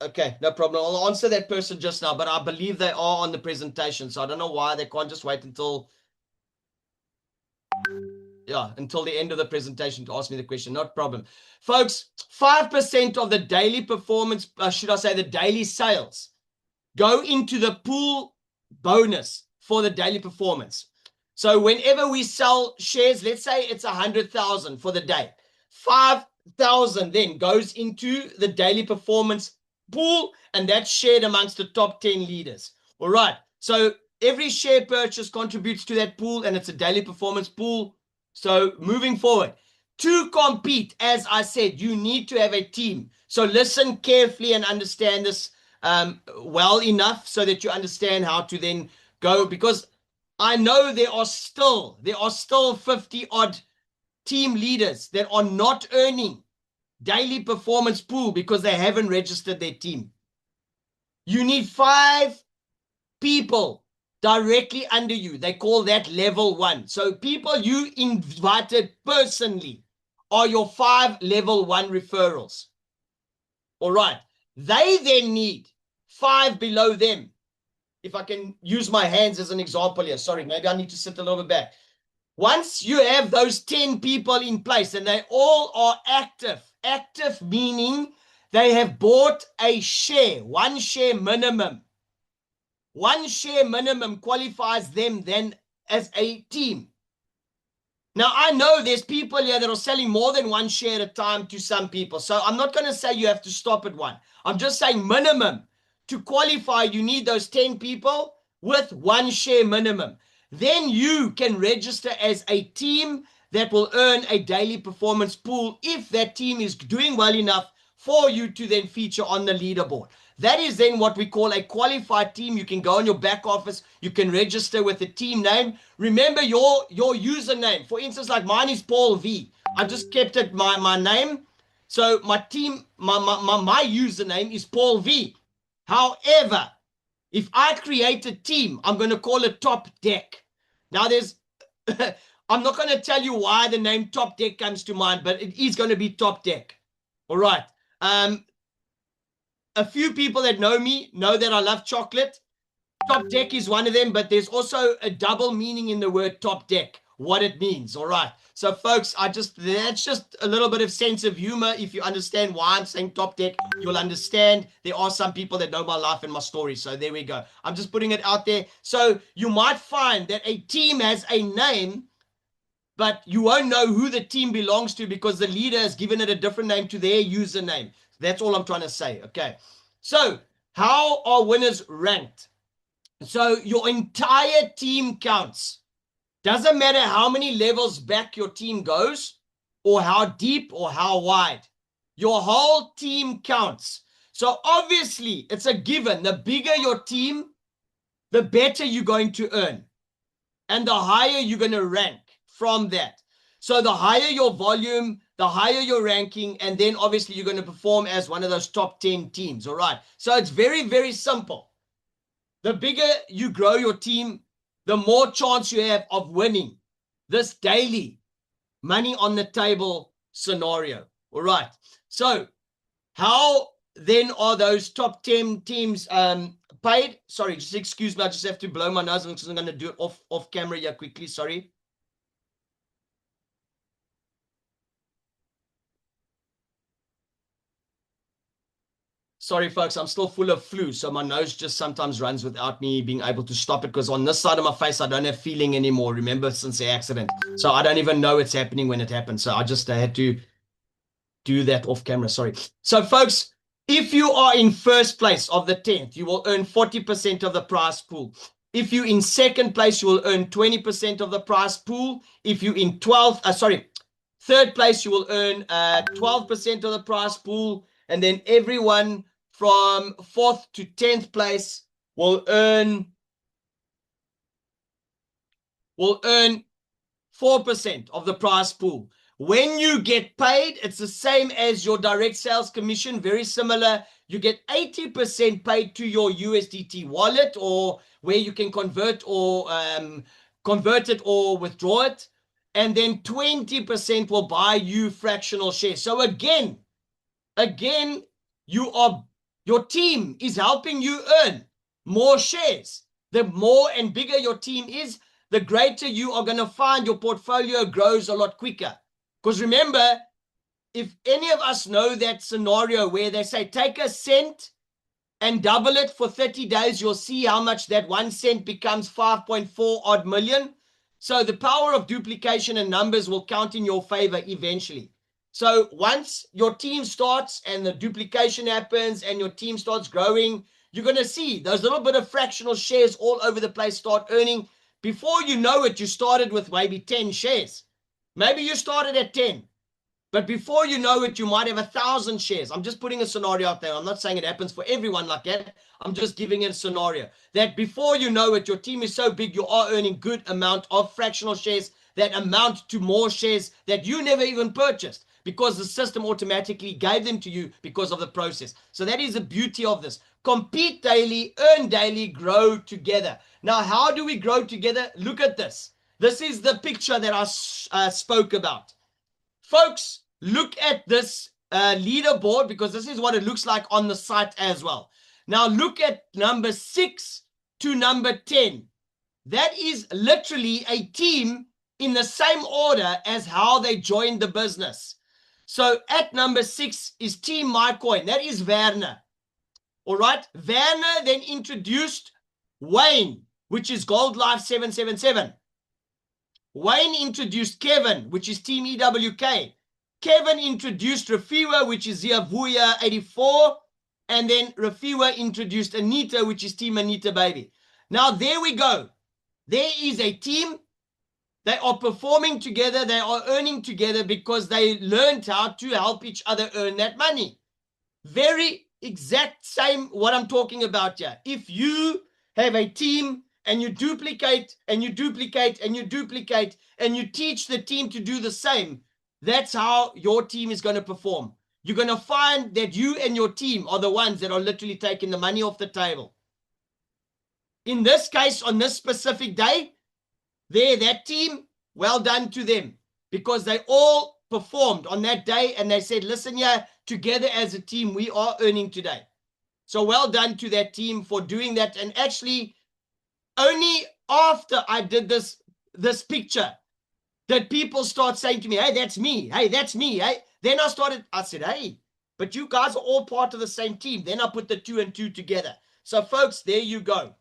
Speaker 2: Okay, no problem. I'll answer that person just now, but I believe they are on the presentation. So I don't know why they can't just wait until the end of the presentation to ask me the question. Not a problem. Folks, 5% of the daily performance, should I say the daily sales, go into the pool bonus for the daily performance. So whenever we sell shares, let's say it's 100,000 for the day, 5,000 then goes into the daily performance pool, and that's shared amongst the top 10 leaders. All right. So every share purchase contributes to that pool, and it's a daily performance pool. So moving forward, to compete, as I said, you need to have a team. So listen carefully and understand this well enough so that you understand how to then go, because I know there are still 50 odd team leaders that are not earning daily performance pool because they haven't registered their team. You need 5 people directly under you. They call that level 1. So people you invited personally are your 5 level 1 referrals. All right. They then need 5 below them. If I can use my hands as an example here. Sorry, maybe I need to sit a little bit back. Once you have those 10 people in place and they all are active meaning they have bought a share, 1 share minimum. 1 share minimum qualifies them then as a team. Now, I know there's people here that are selling more than 1 share at a time to some people. So I'm not going to say you have to stop at 1. I'm just saying minimum. To qualify, you need those 10 people with 1 share minimum. Then you can register as a team that will earn a daily performance pool if that team is doing well enough for you to then feature on the leaderboard. That is then what we call a qualified team. You can go on your back office. You can register with the team name. Remember your username. For instance, like mine is Paul V. I just kept it my name. So my team, my username is Paul V. However, if I create a team, I'm going to call it Top Deck. Now there's, I'm not going to tell you why the name Top Deck comes to mind, but it is going to be Top Deck. All right. A few people that know me know that I love chocolate. Top Deck is one of them, but there's also a double meaning in the word Top Deck, what it means. All right. So folks, that's just a little bit of sense of humor. If you understand why I'm saying Top Deck, you'll understand. There are some people that know my life and my story. So there we go. I'm just putting it out there. So you might find that a team has a name, but you won't know who the team belongs to because the leader has given it a different name to their username. That's all I'm trying to say. Okay. So how are winners ranked? So your entire team counts. Doesn't matter how many levels back your team goes or how deep or how wide. Your whole team counts. So obviously it's a given. The bigger your team, the better you're going to earn. And the higher you're going to rank from that. So the higher your volume, the higher your ranking, and then obviously you're going to perform as one of those top 10 teams. All right. So it's very, very simple. The bigger you grow your team, the more chance you have of winning this daily money on the table scenario. All right. So how then are those top 10 teams paid? Sorry, just excuse me. I just have to blow my nose because I'm going to do it off camera here quickly. Sorry. Sorry, folks, I'm still full of flu, so my nose just sometimes runs without me being able to stop it, because on this side of my face, I don't have feeling anymore, remember, since the accident. So I don't even know it's happening when it happens. So I just had to do that off camera, sorry. So, folks, if you are in first place of the 10th, you will earn 40% of the prize pool. If you're in second place, you will earn 20% of the prize pool. If you're in third place, you will earn 12% of the prize pool. And then everyone from 4th to 10th place will earn 4% of the prize pool. When you get paid, it's the same as your direct sales commission, very similar. You get 80% paid to your USDT wallet, or where you can convert it or withdraw it. And then 20% will buy you fractional shares. So again, your team is helping you earn more shares. The more and bigger your team is, the greater you are going to find your portfolio grows a lot quicker. Because remember, if any of us know that scenario where they say, take a cent and double it for 30 days, you'll see how much that 1 cent becomes 5.4 odd million. So the power of duplication and numbers will count in your favor eventually. So once your team starts and the duplication happens and your team starts growing, you're going to see those little bit of fractional shares all over the place start earning. Before you know it, you started with maybe 10 shares. Maybe you started at 10. But before you know it, you might have 1,000 shares. I'm just putting a scenario out there. I'm not saying it happens for everyone like that. I'm just giving it a scenario that before you know it, your team is so big, you are earning good amount of fractional shares that amount to more shares that you never even purchased, because the system automatically gave them to you because of the process. So that is the beauty of this. Compete daily, earn daily, grow together. Now, how do we grow together? Look at this. This is the picture that I spoke about. Folks, look at this leaderboard, because this is what it looks like on the site as well. Now, look at number 6 to number 10. That is literally a team in the same order as how they joined the business. So at number 6 is Team MyCoin. That is Werner. All right. Werner then introduced Wayne, which is Gold Life 777. Wayne introduced Kevin, which is Team EWK. Kevin introduced Rafiwa, which is Ziavuya 84. And then Rafiwa introduced Anita, which is Team Anita Baby. Now, there we go. There is a team. They are performing together. They are earning together because they learned how to help each other earn that money. Very exact same what I'm talking about here. If you have a team and you duplicate and you duplicate and you duplicate and you teach the team to do the same, that's how your team is going to perform. You're going to find that you and your team are the ones that are literally taking the money off the table. In this case, on this specific day, that team, well done to them, because they all performed on that day and they said, listen here, together as a team, we are earning today. So well done to that team for doing that. And actually, only after I did this picture did people start saying to me, hey, that's me. Hey, that's me. Hey, then I said, hey, but you guys are all part of the same team. Then I put the 2 and 2 together. So folks, there you go.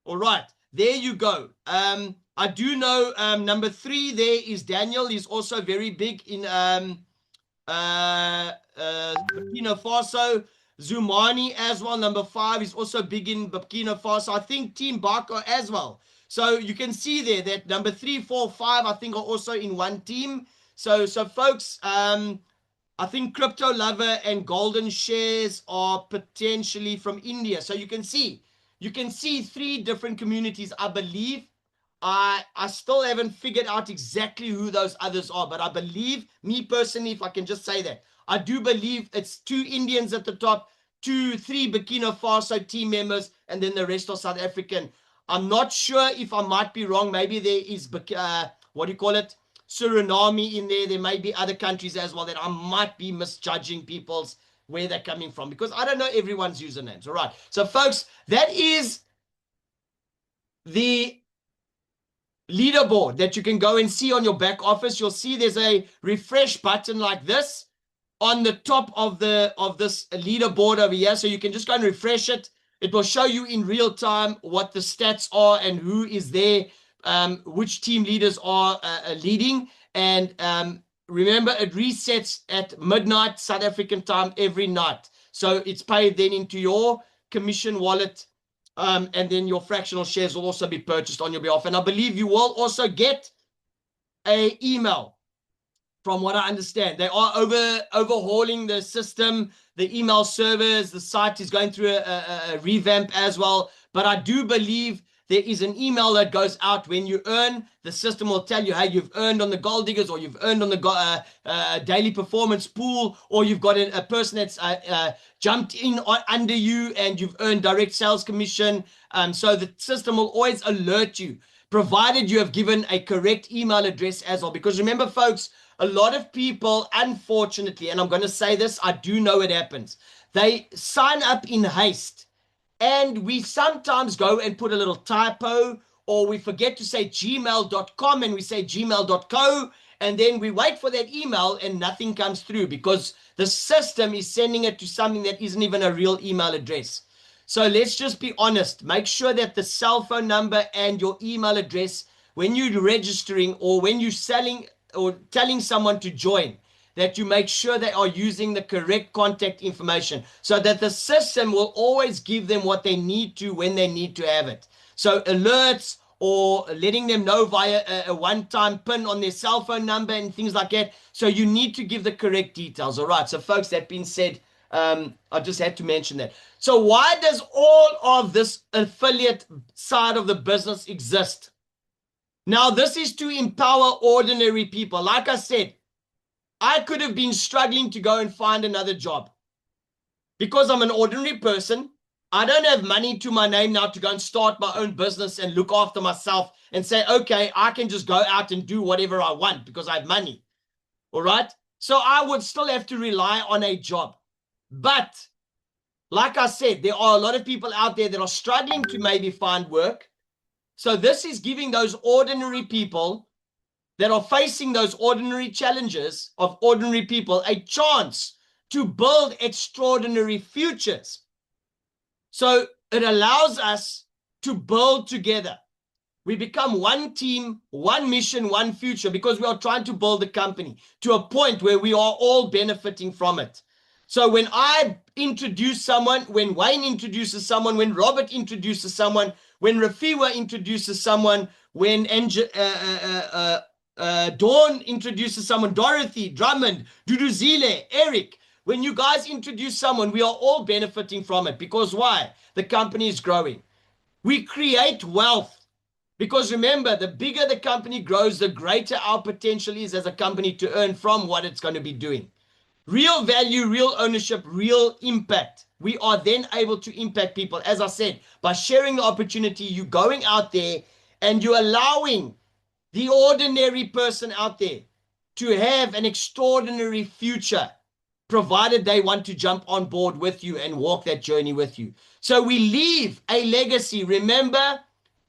Speaker 2: All right, there you go. I do know number 3 there is Daniel. He's also very big in Burkina Faso. Zumani as well, number 5, is also big in Burkina Faso. I think Team Bako as well. So you can see there that number 3, 4, 5, I think are also in one team. So folks, I think Crypto Lover and Golden Shares are potentially from India. So you can see 3 different communities, I believe. I still haven't figured out exactly who those others are, but I believe, me personally, if I can just say that, I do believe it's 2 Indians at the top, 3 Burkina Faso team members, and then the rest are South African. I'm not sure if I might be wrong. Maybe there is, what do you call it? Suriname in there. There may be other countries as well that I might be misjudging people's where they're coming from, because I don't know everyone's usernames. All right. So folks, that is the leaderboard that you can go and see on your back office. You'll see there's a refresh button like this on the top of this leaderboard over here. So you can just go and refresh it. It will show you in real time what the stats are and who is there, which team leaders are leading. And remember, it resets at midnight South African time every night. So it's paid then into your commission wallet, and then your fractional shares will also be purchased on your behalf. And I believe you will also get an email. From what I understand, they are overhauling the system, the email servers. The site is going through a revamp as well. But I do believe there is an email that goes out when you earn. The system will tell you, hey, you've earned on the Gold Diggers, or you've earned on the daily performance pool, or you've got a person that's jumped in under you and you've earned direct sales commission. So the system will always alert you, provided you have given a correct email address as well. Because remember, folks, a lot of people, unfortunately, and I'm going to say this, I do know it happens, they sign up in haste. And we sometimes go and put a little typo, or we forget to say gmail.com and we say gmail.co, and then we wait for that email and nothing comes through because the system is sending it to something that isn't even a real email address. So let's just be honest. Make sure that the cell phone number and your email address, when you're registering or when you're selling or telling someone to join, that you make sure they are using the correct contact information so that the system will always give them what they need to when they need to have it. So alerts or letting them know via a one-time PIN on their cell phone number and things like that. So you need to give the correct details. All right. So folks, that being said, I just had to mention that. So why does all of this affiliate side of the business exist? Now, this is to empower ordinary people. Like I said, I could have been struggling to go and find another job because I'm an ordinary person. I don't have money to my name now to go and start my own business and look after myself and say, okay, I can just go out and do whatever I want because I have money. All right. So I would still have to rely on a job. But like I said, there are a lot of people out there that are struggling to maybe find work. So this is giving those ordinary people that are facing those ordinary challenges of ordinary people a chance to build extraordinary futures. So it allows us to build together. We become one team, one mission, one future, because we are trying to build a company to a point where we are all benefiting from it. So when I introduce someone, when Wayne introduces someone, when Robert introduces someone, when Rafiwa introduces someone, when Dawn introduces someone, Dorothy, Drummond, Duduzile, Eric, when you guys introduce someone, we are all benefiting from it. Because why? The company is growing. We create wealth. Because remember, the bigger the company grows, the greater our potential is as a company to earn from what it's going to be doing. Real value, real ownership, real impact. We are then able to impact people, as I said, by sharing the opportunity. You going out there and you're allowing the ordinary person out there to have an extraordinary future, provided they want to jump on board with you and walk that journey with you. So we leave a legacy. Remember,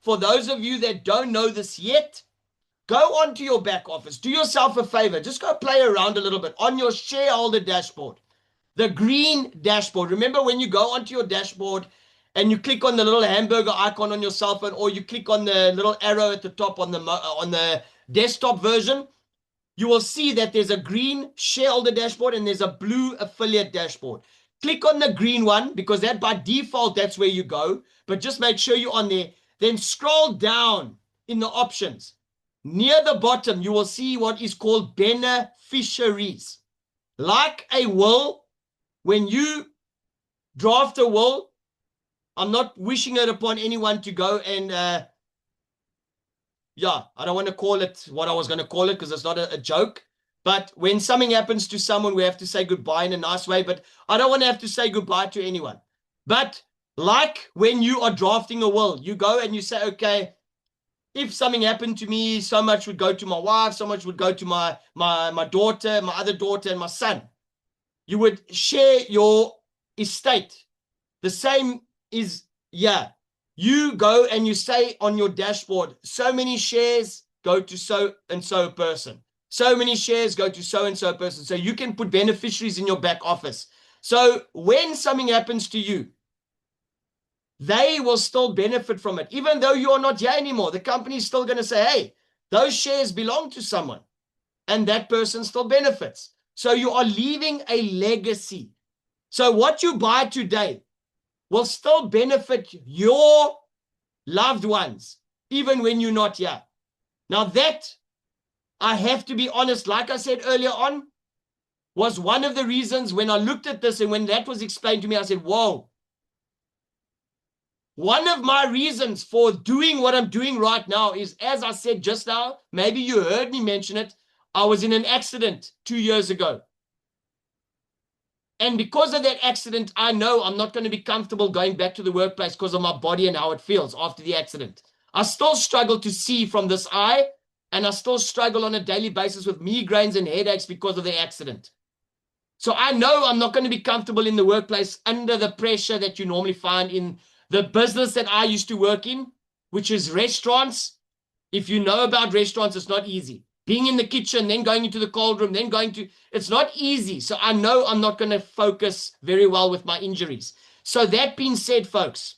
Speaker 2: for those of you that don't know this yet, go onto your back office. Do yourself a favor. Just go play around a little bit on your shareholder dashboard, the green dashboard. Remember, when you go onto your dashboard and you click on the little hamburger icon on your cell phone, or you click on the little arrow at the top on the desktop version, you will see that there's a green shareholder dashboard and there's a blue affiliate dashboard. Click on the green one because that by default, that's where you go. But just make sure you're on there. Then scroll down in the options. Near the bottom, you will see what is called beneficiaries. Like a will, when you draft a will, I'm not wishing it upon anyone to go and yeah, I don't want to call it what I was going to call it because it's not a joke. But when something happens to someone, we have to say goodbye in a nice way. But I don't want to have to say goodbye to anyone. But like when you are drafting a will, you go and you say, okay, if something happened to me, so much would go to my wife, so much would go to my daughter, my other daughter, and my son. You would share your estate. The same is, yeah. You go and you say on your dashboard, so many shares go to so and so person. So many shares go to so and so person. So you can put beneficiaries in your back office. So when something happens to you, they will still benefit from it. Even though you're not here anymore, the company is still going to say, hey, those shares belong to someone. And that person still benefits. So you are leaving a legacy. So what you buy today will still benefit your loved ones, even when you're not here. Now that, I have to be honest, like I said earlier on, was one of the reasons when I looked at this and when that was explained to me, I said, whoa. One of my reasons for doing what I'm doing right now is, as I said just now, maybe you heard me mention it, I was in an accident 2 years ago. And because of that accident, I know I'm not going to be comfortable going back to the workplace because of my body and how it feels after the accident. I still struggle to see from this eye, and I still struggle on a daily basis with migraines and headaches because of the accident. So I know I'm not going to be comfortable in the workplace under the pressure that you normally find in the business that I used to work in, which is restaurants. If you know about restaurants, it's not easy. Being in the kitchen, then going into the cold room, then it's not easy. So I know I'm not going to focus very well with my injuries. So that being said, folks,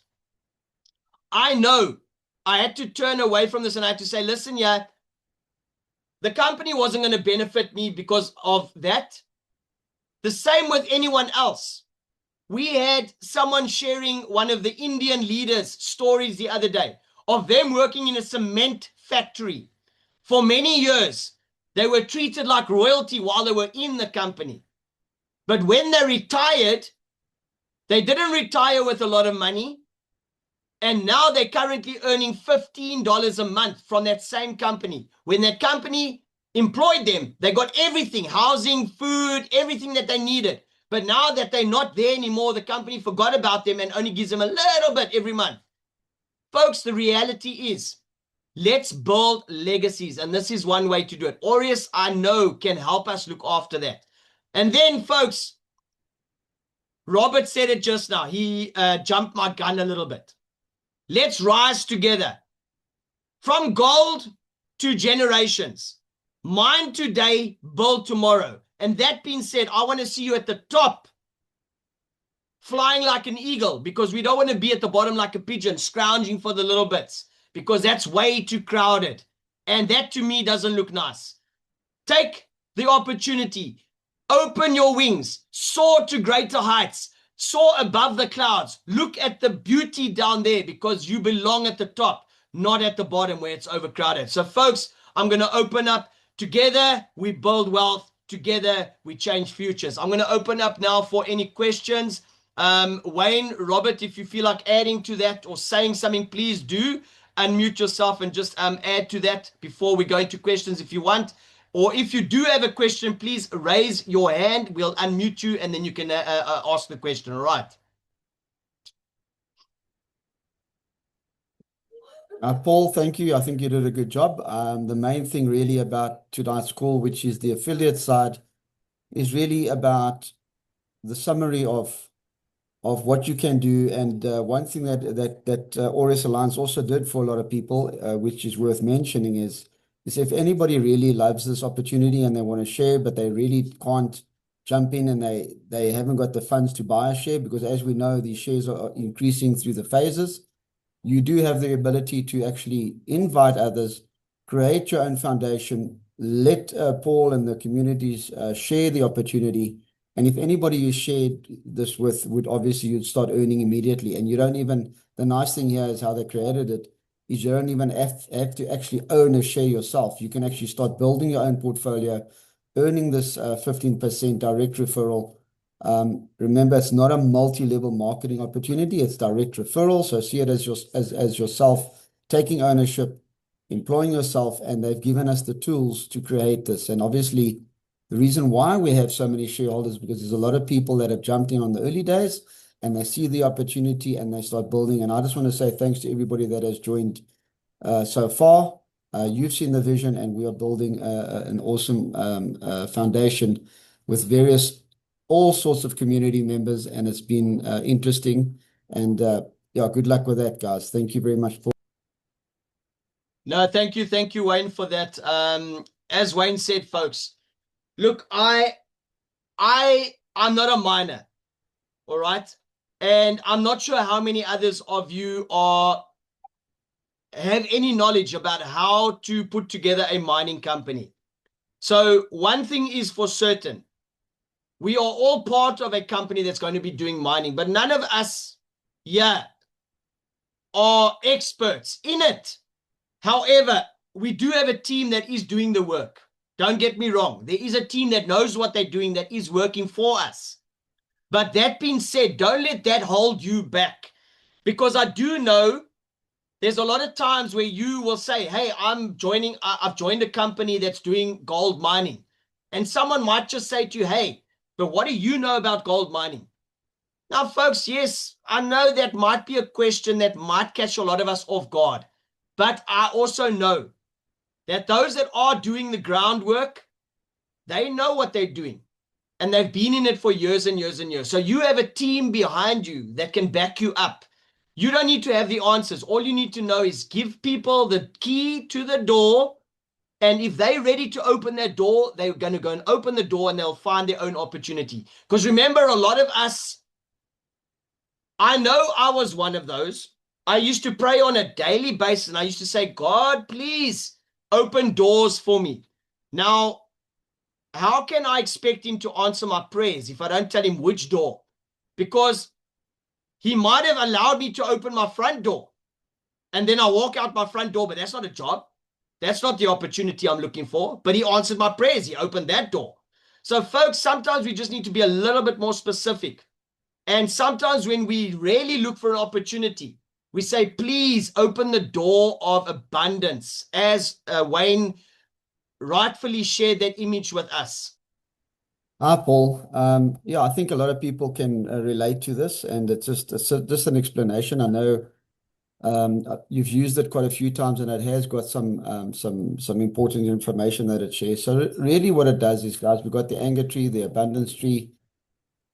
Speaker 2: I know I had to turn away from this and I had to say, listen, yeah, the company wasn't going to benefit me because of that. The same with anyone else. We had someone sharing one of the Indian leaders' stories the other day of them working in a cement factory. For many years, they were treated like royalty while they were in the company. But when they retired, they didn't retire with a lot of money. And now they're currently earning $15 a month from that same company. When that company employed them, they got everything, housing, food, everything that they needed. But now that they're not there anymore, the company forgot about them and only gives them a little bit every month. Folks, the reality is, let's build legacies. And this is one way to do it. Aureus, I know, can help us look after that. And then, folks, Robert said it just now. He jumped my gun a little bit. Let's rise together. From gold to generations. Mine today, build tomorrow. And that being said, I want to see you at the top, flying like an eagle, because we don't want to be at the bottom like a pigeon, scrounging for the little bits, because that's way too crowded. And that to me doesn't look nice. Take the opportunity, open your wings, soar to greater heights, soar above the clouds. Look at the beauty down there, because you belong at the top, not at the bottom where it's overcrowded. So folks, I'm going to open up. Together we build wealth. Together we change futures. I'm going to open up now for any questions. Wayne, Robert, if you feel like adding to that or saying something, please do unmute yourself and just add to that before we go into questions if you want. Or if you do have a question, please raise your hand. We'll unmute you and then you can ask the question. All right.
Speaker 4: Paul, thank you. I think you did a good job. The main thing really about tonight's call, which is the affiliate side, is really about the summary of what you can do. And one thing that Aureus Alliance also did for a lot of people, which is worth mentioning, is if anybody really loves this opportunity and they want to share, but they really can't jump in and they haven't got the funds to buy a share, because as we know, these shares are increasing through the phases. You do have the ability to actually invite others, create your own foundation, let Paul and the communities share the opportunity. And if anybody you shared this with you'd start earning immediately. And you don't even, the nice thing here is how they created it, is you don't even have to actually own a share yourself. You can actually start building your own portfolio, earning this 15% direct referral. Remember, it's not a multi-level marketing opportunity, it's direct referral. So see it as yourself taking ownership, employing yourself, and they've given us the tools to create this. And obviously, the reason why we have so many shareholders is because there's a lot of people that have jumped in on the early days and they see the opportunity and they start building. And I just want to say thanks to everybody that has joined so far. You've seen the vision, and we are building an awesome foundation with all sorts of community members, and it's been interesting. And yeah, good luck with that, guys. Thank you very much for.
Speaker 2: No, thank you, Wayne, for that. As Wayne said, folks, look, I'm not a miner, all right? And I'm not sure how many others of you have any knowledge about how to put together a mining company. So one thing is for certain, we are all part of a company that's going to be doing mining, but none of us here are experts in it. However, we do have a team that is doing the work. Don't get me wrong. There is a team that knows what they're doing, that is working for us. But that being said, don't let that hold you back, because I do know there's a lot of times where you will say, hey, I've joined a company that's doing gold mining. And someone might just say to you, hey, but what do you know about gold mining? Now, folks, yes, I know that might be a question that might catch a lot of us off guard. But I also know that those that are doing the groundwork, they know what they're doing. And they've been in it for years and years and years. So you have a team behind you that can back you up. You don't need to have the answers. All you need to know is give people the key to the door. And if they're ready to open that door, they're going to go and open the door, and they'll find their own opportunity. Because remember, a lot of us, I know I was one of those. I used to pray on a daily basis, and I used to say, God, please open doors for me. Now, how can I expect him to answer my prayers if I don't tell him which door? Because he might have allowed me to open my front door, and then I walk out my front door, but that's not a job. That's not the opportunity I'm looking for. But he answered my prayers. He opened that door. So, folks, sometimes we just need to be a little bit more specific. And sometimes when we really look for an opportunity, we say, please open the door of abundance, as Wayne rightfully shared that image with us.
Speaker 4: Hi, Paul. Yeah, I think a lot of people can relate to this, and it's just an explanation. I know you've used it quite a few times, and it has got some important information that it shares. So really what it does is, guys, we've got the anger tree, the abundance tree.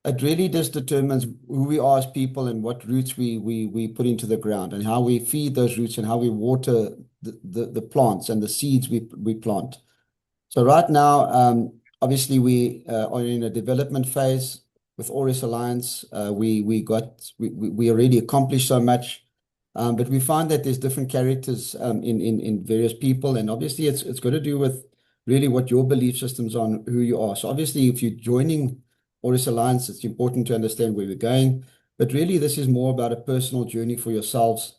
Speaker 4: It really just determines who we are as people and what roots we put into the ground, and how we feed those roots, and how we water the plants and the seeds we plant. So right now, obviously we are in a development phase with Auris Alliance. We already accomplished so much. But we find that there's different characters in various people, and obviously it's got to do with really what your belief systems on who you are. So obviously, if you're joining Auris Alliance, it's important to understand where we're going. But really, this is more about a personal journey for yourselves,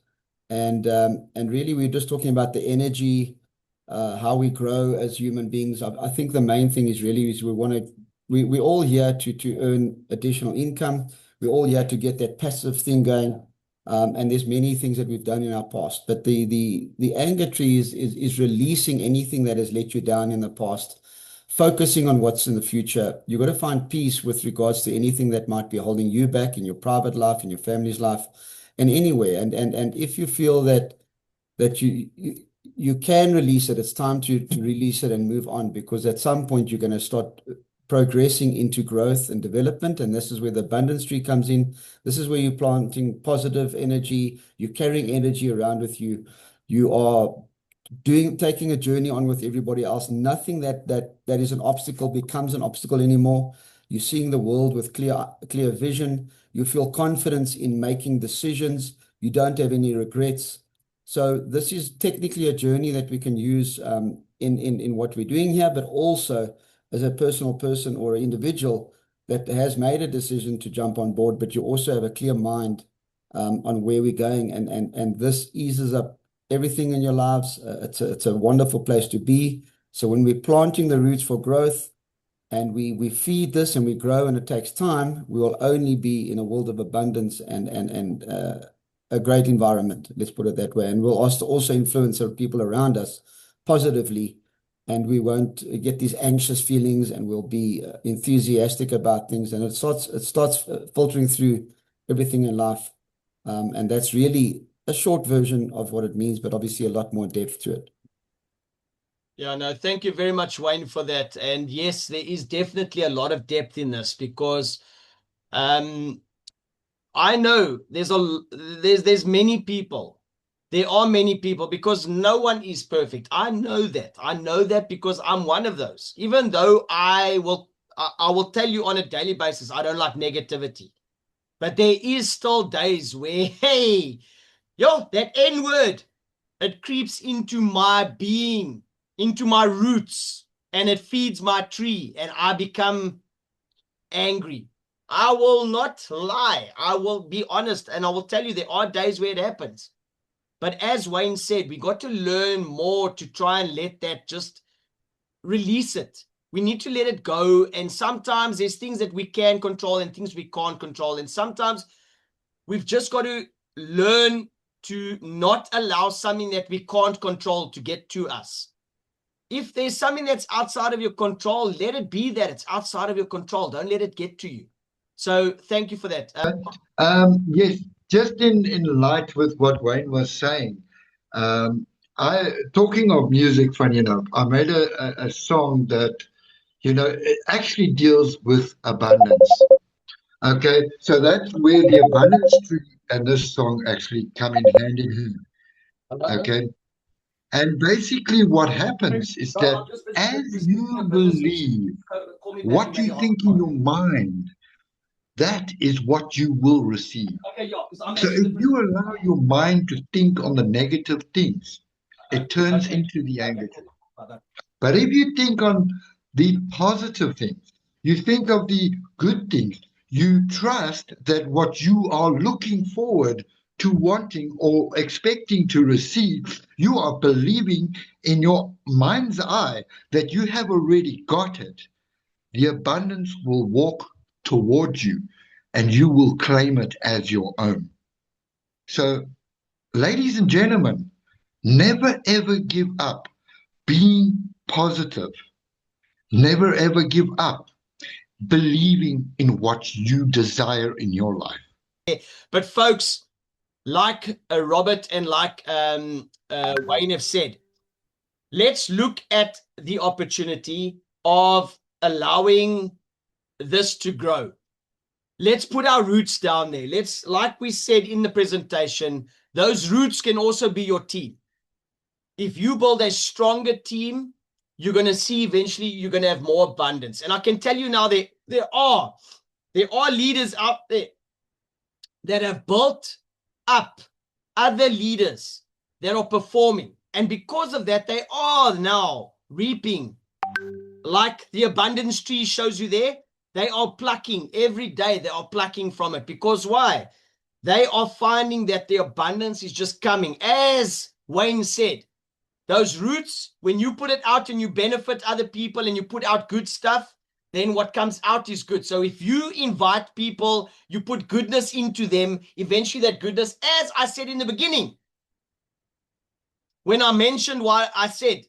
Speaker 4: and really, we're just talking about the energy, how we grow as human beings. I think the main thing is really we're all here to earn additional income. We're all here to get that passive thing going. And there's many things that we've done in our past, but the anger tree is releasing anything that has let you down in the past, focusing on what's in the future. You've got to find peace with regards to anything that might be holding you back in your private life, in your family's life, and anywhere. And if you feel that you can release it, it's time to release it and move on, because at some point you're going to start progressing into growth and development, and this is where the abundance tree comes in. This is where you're planting positive energy. You're carrying energy around with you. You are taking a journey on with everybody else. Nothing that is an obstacle becomes an obstacle anymore. You're seeing the world with clear vision. You feel confidence in making decisions. You don't have any regrets. So this is technically a journey that we can use in what we're doing here, but also as a personal person or an individual that has made a decision to jump on board, but you also have a clear mind on where we're going, and this eases up everything in your lives. It's a wonderful place to be. So when we're planting the roots for growth, and we feed this and we grow, and it takes time, we will only be in a world of abundance and a great environment, let's put it that way. And we'll also influence our people around us positively, and we won't get these anxious feelings, and we'll be enthusiastic about things, and it starts filtering through everything in life. And that's really a short version of what it means, but obviously a lot more depth to it.
Speaker 2: Yeah, no, thank you very much, Wayne, for that. And yes, there is definitely a lot of depth in this, because I know there's many people. There are many people, because no one is perfect. I know that. I know that because I'm one of those. Even though I will tell you on a daily basis, I don't like negativity. But there is still days where, hey, that N word, it creeps into my being, into my roots, and it feeds my tree, and I become angry. I will not lie. I will be honest, and I will tell you there are days where it happens. But as Wayne said, we got to learn more to try and let that just release it. We need to let it go. And sometimes there's things that we can control and things we can't control. And sometimes we've just got to learn to not allow something that we can't control to get to us. If there's something that's outside of your control, let it be that it's outside of your control. Don't let it get to you. So thank you for that.
Speaker 3: Yes, just in light with what Wayne was saying, talking of music, funny enough, I made a song that, it actually deals with abundance. Okay, so that's where the abundance tree and this song actually come in hand in hand. Okay, and basically what happens is that as you believe what you think in your mind, that is what you will receive. So if you allow your mind to think on the negative things, it turns into the anger. But if you think on the positive things, you think of the good things, you trust that what you are looking forward to wanting or expecting to receive, you are believing in your mind's eye that you have already got it. The abundance will walk towards you and you will claim it as your own. So, ladies and gentlemen, never ever give up being positive. Never ever give up believing in what you desire in your life.
Speaker 2: But folks, like Robert and like Wayne have said, let's look at the opportunity of allowing this to grow. Let's put our roots down there. Like we said in the presentation, those roots can also be your team. If you build a stronger team, you're going to see eventually you're going to have more abundance. And I can tell you now, there are leaders out there that have built up other leaders that are performing. And because of that, they are now reaping. Like the abundance tree shows you there, they are plucking every day. They are plucking from it. Because why? They are finding that the abundance is just coming. As Wayne said, those roots, when you put it out and you benefit other people and you put out good stuff, then what comes out is good. So if you invite people, you put goodness into them, eventually that goodness, as I said in the beginning, when I mentioned why I said,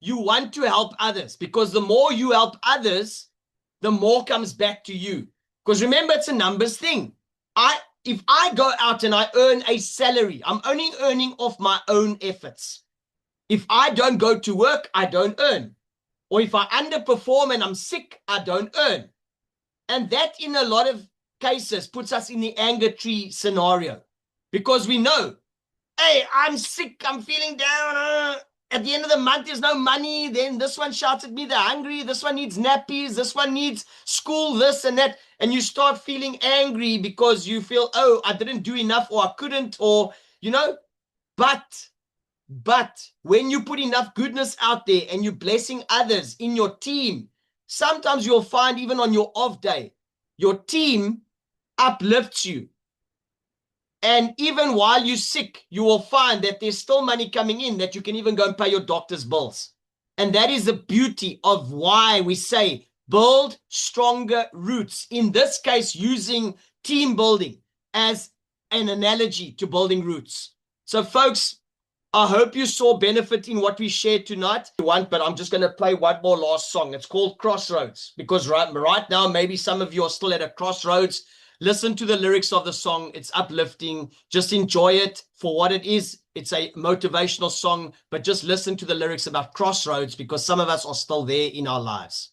Speaker 2: you want to help others, because the more you help others, the more comes back to you. Because remember, it's a numbers thing. If I go out and I earn a salary, I'm only earning off my own efforts. If I don't go to work, I don't earn. Or if I underperform and I'm sick, I don't earn. And that in a lot of cases puts us in the anger tree scenario. Because we know, hey, I'm sick, I'm feeling down. At the end of the month, there's no money. Then this one shouts at me, they're hungry. This one needs nappies. This one needs school, this and that. And you start feeling angry because you feel, oh, I didn't do enough, or I couldn't, or, But when you put enough goodness out there and you're blessing others in your team, sometimes you'll find even on your off day, your team uplifts you. And even while you're sick, you will find that there's still money coming in that you can even go and pay your doctor's bills. And that is the beauty of why we say build stronger roots. In this case, using team building as an analogy to building roots. So folks, I hope you saw benefit in what we shared tonight. But I'm just going to play one more last song. It's called Crossroads, because right now, maybe some of you are still at a crossroads. Listen to the lyrics of the song. It's uplifting. Just enjoy it for what it is. It's a motivational song, but just listen to the lyrics about crossroads, because some of us are still there in our lives.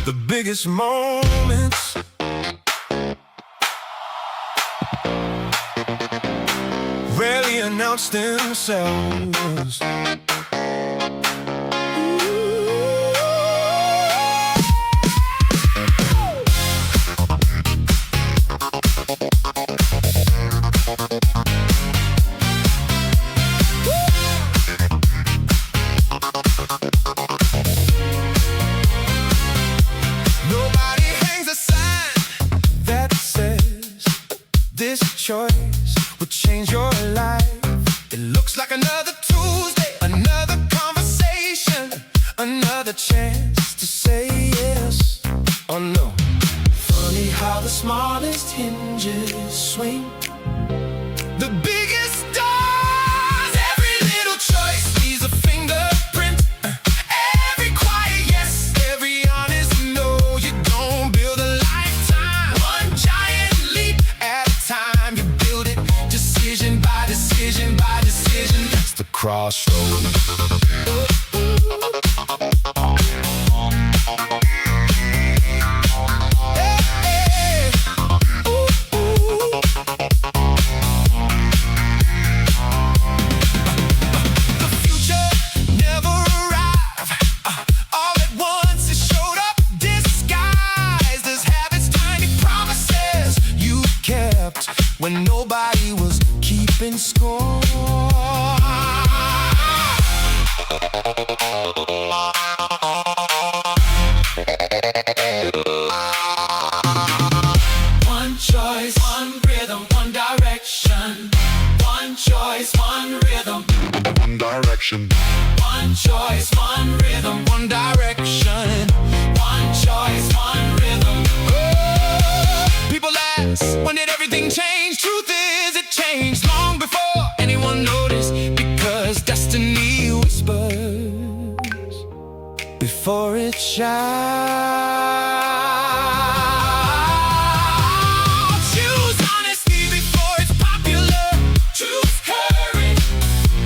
Speaker 1: The biggest moments rarely announce themselves. Choice would change your life. It looks like another Tuesday, another conversation, another chance to say yes or no. Funny how the smallest hinges swing. The biggest doors, every little choice leaves a fingerprint. Every quiet yes, every honest no. You don't build a lifetime, one giant leap at a time. You build it decision by decision by decision. That's the crossroads. When nobody was keeping score. One choice, one rhythm, one direction. One choice, one rhythm, one direction. One choice, one rhythm, one direction. One choice, one rhythm. Oh, people ask, when did everything change? Truth is, it changed long before anyone noticed, because destiny whispers before it shouts. Choose honesty before it's popular. Choose courage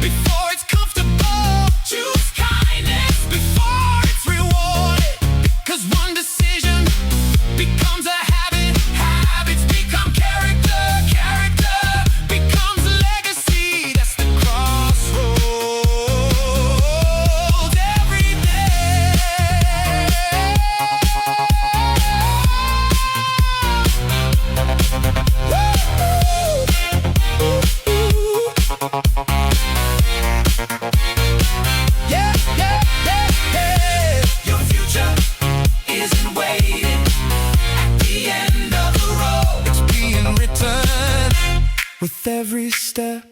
Speaker 1: before it's comfortable. Choose kindness before it's rewarded, because one decision becomes a habit. Habits become character. Character becomes a legacy. That's the crossroads every day. Yeah, yeah, yeah, yeah. Your future isn't waiting at the end of the road. It's being written with every step.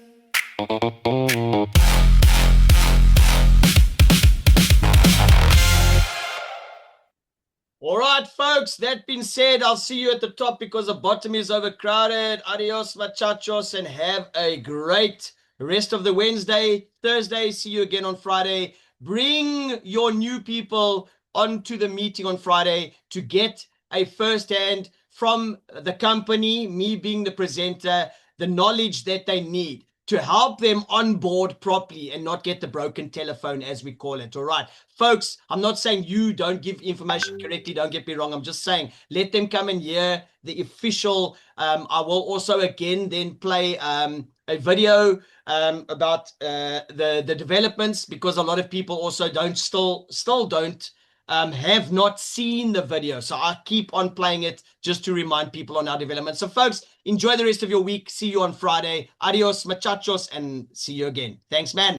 Speaker 2: All right, folks, that being said, I'll see you at the top because the bottom is overcrowded. Adios, muchachos, and have a great rest of the Wednesday. Thursday, see you again on Friday. Bring your new people onto the meeting on Friday to get a first-hand from the company, me being the presenter, the knowledge that they need to help them onboard properly and not get the broken telephone, as we call it. All right, folks, I'm not saying you don't give information correctly. Don't get me wrong. I'm just saying let them come and hear the official. I will also again then play a video about the developments, because a lot of people also still don't have not seen the video. So I keep on playing it just to remind people on our development. So folks, enjoy the rest of your week. See you on Friday. Adios, muchachos, and see you again. Thanks, man.